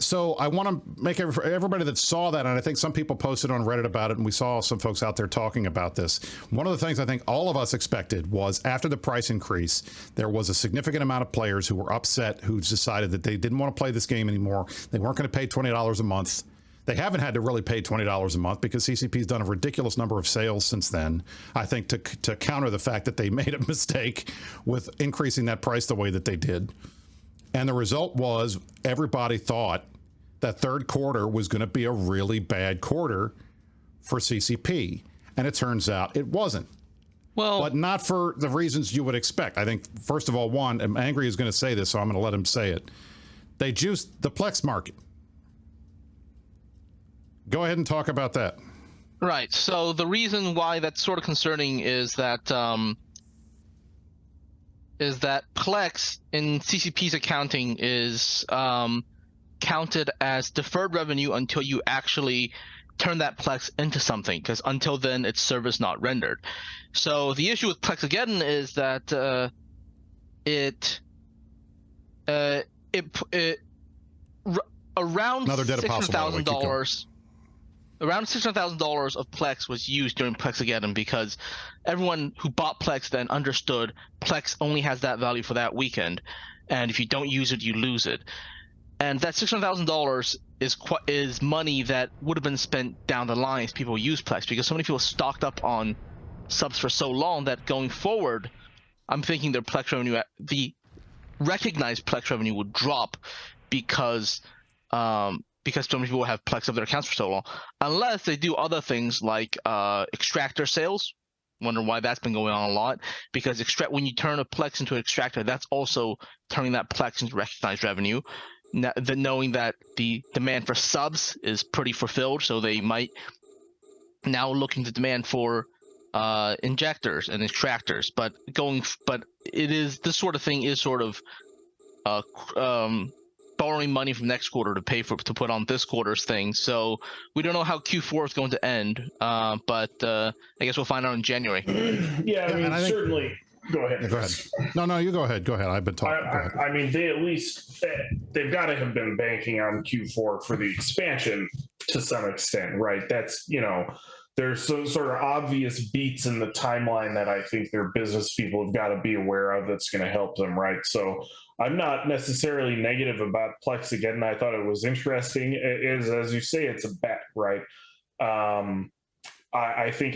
So I want to make everybody that saw that, and I think some people posted on Reddit about it, and we saw some folks out there talking about this. One of the things I think all of us expected was after the price increase, there was a significant amount of players who were upset, who decided that they didn't want to play this game anymore. They weren't going to pay $20 a month. They haven't had to really pay $20 a month because CCP's done a ridiculous number of sales since then, I think, to counter the fact that they made a mistake with increasing that price the way that they did. And the result was everybody thought that third quarter was going to be a really bad quarter for CCP. And it turns out it wasn't. Well, but not for the reasons you would expect. I think, first of all, one, and Angry is going to say this, so I'm going to let him say it. They juiced the Plex market. Go ahead and talk about that. Right. So the reason why that's sort of concerning is that Plex in CCP's accounting is counted as deferred revenue until you actually turn that Plex into something, because until then it's service not rendered. So the issue with Plexageddon is that around $600,000. Around $600,000 of Plex was used during Plexageddon because everyone who bought Plex then understood Plex only has that value for that weekend, and if you don't use it, you lose it. And that $600,000 is money that would have been spent down the line if people use Plex, because so many people stocked up on subs for so long that going forward, I'm thinking their Plex revenue, the recognized Plex revenue, would drop because so many people have Plex of their accounts for so long, unless they do other things like extractor sales. Wonder why that's been going on a lot, because when you turn a Plex into an extractor, that's also turning that Plex into recognized revenue. Knowing that the demand for subs is pretty fulfilled, so they might now look into demand for injectors and extractors. But this sort of thing is sort of borrowing money from next quarter to put on this quarter's thing. So we don't know how Q4 is going to end, but I guess we'll find out in January. Yeah, I mean, certainly. Go ahead. Yeah, go ahead. No, you go ahead. Go ahead. I've been talking. I mean, they've got to have been banking on Q4 for the expansion to some extent, right? That's, there's some sort of obvious beats in the timeline that I think their business people have got to be aware of that's going to help them, right? So I'm not necessarily negative about Plex again. I thought it was interesting. It is, as you say, it's a bet, right? I think,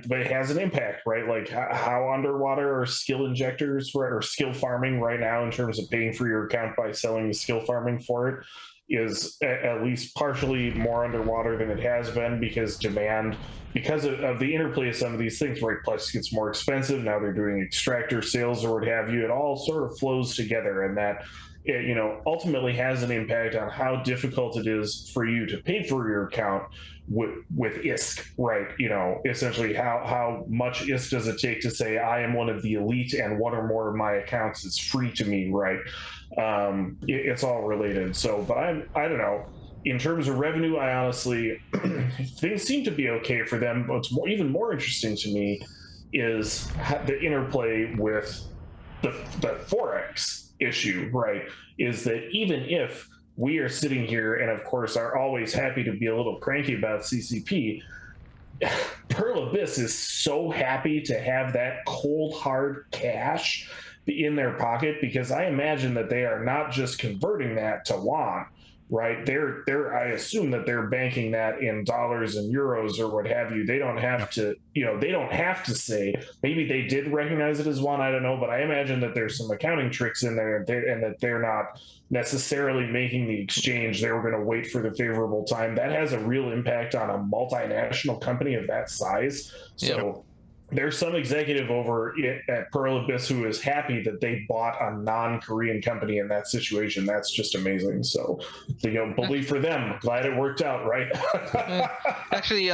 but it has an impact, right? Like how underwater are skill injectors, right, or skill farming right now in terms of paying for your account by selling the skill farming for it is at least partially more underwater than it has been because demand, because of the interplay of some of these things, right? Plex gets more expensive. Now they're doing extractor sales or what have you. It all sort of flows together, and that it, ultimately has an impact on how difficult it is for you to pay for your account with ISK, right? Essentially how much ISK does it take to say I am one of the elite and one or more of my accounts is free to me, right? It's all related. So, but I don't know. In terms of revenue, I honestly, things seem to be okay for them. What's even more interesting to me is the interplay with the Forex issue, right? Is that even if we are sitting here and of course are always happy to be a little cranky about CCP, Pearl Abyss is so happy to have that cold hard cash in their pocket, because I imagine that they are not just converting that to won, right? I assume that they're banking that in dollars and euros or what have you. They don't have to, they don't have to say, maybe they did recognize it as one, I don't know, but I imagine that there's some accounting tricks in there and that they're not necessarily making the exchange. They were going to wait for the favorable time. That has a real impact on a multinational company of that size. So there's some executive over at Pearl Abyss who is happy that they bought a non-Korean company in that situation. That's just amazing. So, believe for them. Glad it worked out, right? Actually,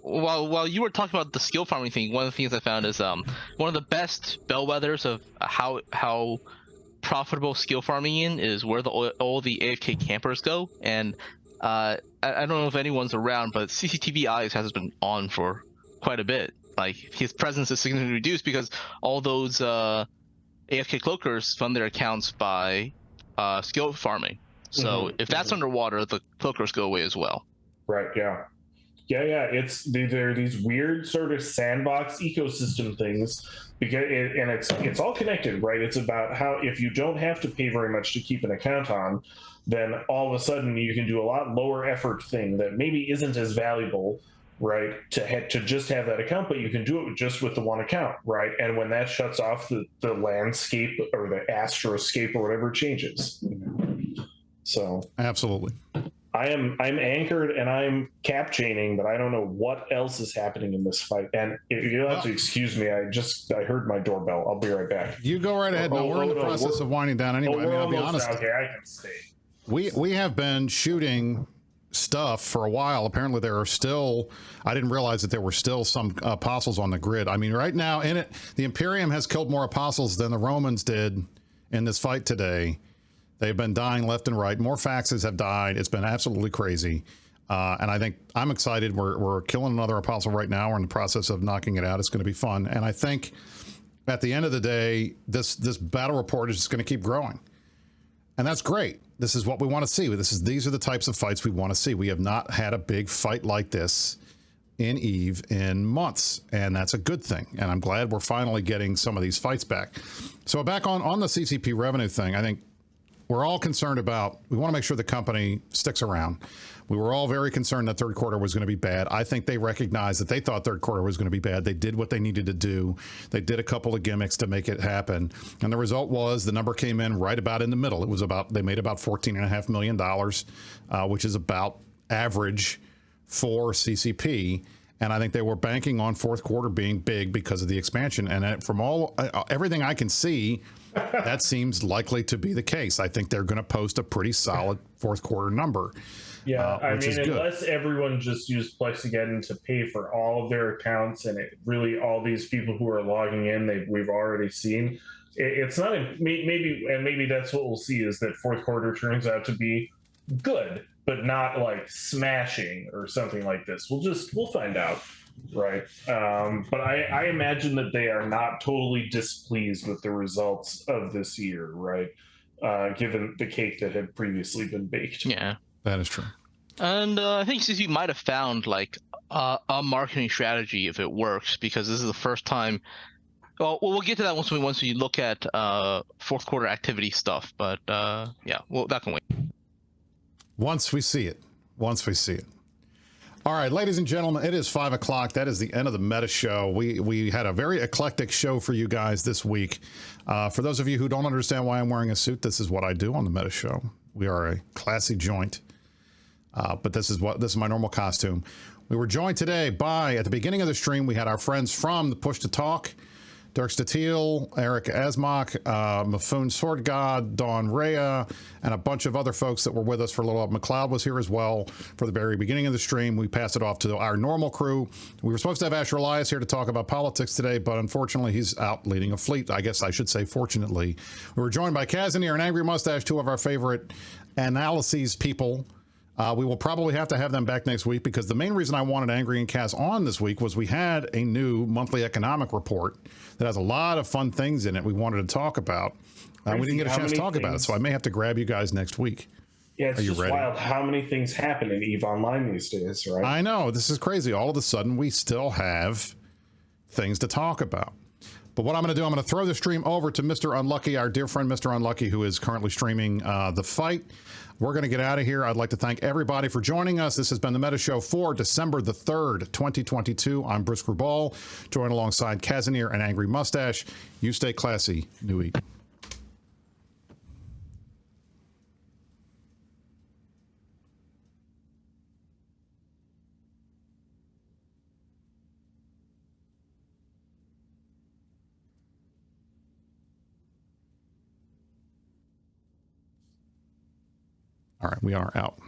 while you were talking about the skill farming thing, one of the things I found is one of the best bellwethers of how profitable skill farming is where all the AFK campers go. And I don't know if anyone's around, but CCTV Eyes has been on for quite a bit. Like, his presence is significantly reduced because all those AFK cloakers fund their accounts by skill farming. So if that's underwater, the hookers go away as well. Right. Yeah. There are these weird sort of sandbox ecosystem things, because it's all connected, right? It's about how if you don't have to pay very much to keep an account on, then all of a sudden you can do a lot lower effort thing that maybe isn't as valuable, right? To just have that account, but you can do it just with the one account, right? And when that shuts off, the landscape or the astroscape or whatever changes. So absolutely. I'm anchored and I'm cap chaining, but I don't know what else is happening in this fight. And if you'll have to excuse me, I heard my doorbell. I'll be right back. You go right ahead. No, we're in the process of winding down anyway. I'll be honest. Okay, I can stay. We have been shooting stuff for a while. Apparently there are still, I didn't realize that there were still some apostles on the grid. I mean, right now in it, the Imperium has killed more apostles than the Romans did in this fight today. They've been dying left and right. More faxes have died. It's been absolutely crazy. And I think I'm excited. We're killing another apostle right now. We're in the process of knocking it out. It's going to be fun. And I think at the end of the day, this battle report is just going to keep growing. And that's great. This is what we want to see. These are the types of fights we want to see. We have not had a big fight like this in EVE in months, and that's a good thing. And I'm glad we're finally getting some of these fights back. So back on the CCP revenue thing, I think we're all concerned about, we want to make sure the company sticks around. We were all very concerned that third quarter was going to be bad. I think they recognized that they thought third quarter was going to be bad. They did what they needed to do. They did a couple of gimmicks to make it happen. And the result was the number came in right about in the middle. It was about, they made about $14.5 million, which is about average for CCP. And I think they were banking on fourth quarter being big because of the expansion. And from everything I can see, that seems likely to be the case. I think they're going to post a pretty solid fourth quarter number. Yeah, I mean, unless everyone just used Plexigeddon to pay for all of their accounts, and all these people who are logging in, we've already seen. It's not maybe that's what we'll see, is that fourth quarter turns out to be good, but not like smashing or something like this. We'll find out, right? But I imagine that they are not totally displeased with the results of this year, right? Given the cake that had previously been baked. Yeah. That is true. And I think CCP might have found like a marketing strategy if it works, because this is the first time. Well, we'll get to that once we look at fourth quarter activity stuff. But yeah, well, that can wait. Once we see it. All right, ladies and gentlemen, it is 5 o'clock. That is the end of the Meta Show. We had a very eclectic show for you guys this week. For those of you who don't understand why I'm wearing a suit, this is what I do on the Meta Show. We are a classy joint, but this is my normal costume. We were joined today by, at the beginning of the stream, we had our friends from the Push to Talk, Dirk Statiel, Eric Asmach, Mafoon Sword God, Dawn Rhea, and a bunch of other folks that were with us for a little while. McLeod was here as well for the very beginning of the stream. We passed it off to our normal crew. We were supposed to have Asher Elias here to talk about politics today, but unfortunately he's out leading a fleet. I guess I should say fortunately. We were joined by Kazanir and Angry Mustache, two of our favorite analyses people. We will probably have to have them back next week, because the main reason I wanted Angry and Kaz on this week was we had a new monthly economic report that has a lot of fun things in it we wanted to talk about. We didn't get a chance to talk about it, so I may have to grab you guys next week. Yeah, it's just wild how many things happen in EVE Online these days, right? I know, this is crazy. All of a sudden, we still have things to talk about. But what I'm going to do, I'm going to throw the stream over to Mr. Unlucky, our dear friend Mr. Unlucky, who is currently streaming the fight. We're going to get out of here. I'd like to thank everybody for joining us. This has been the Meta Show for December the 3rd, 2022. I'm Brisc Rubal, joined alongside Kazanir and Angry Mustache. You stay classy, New Eve. All right, we are out.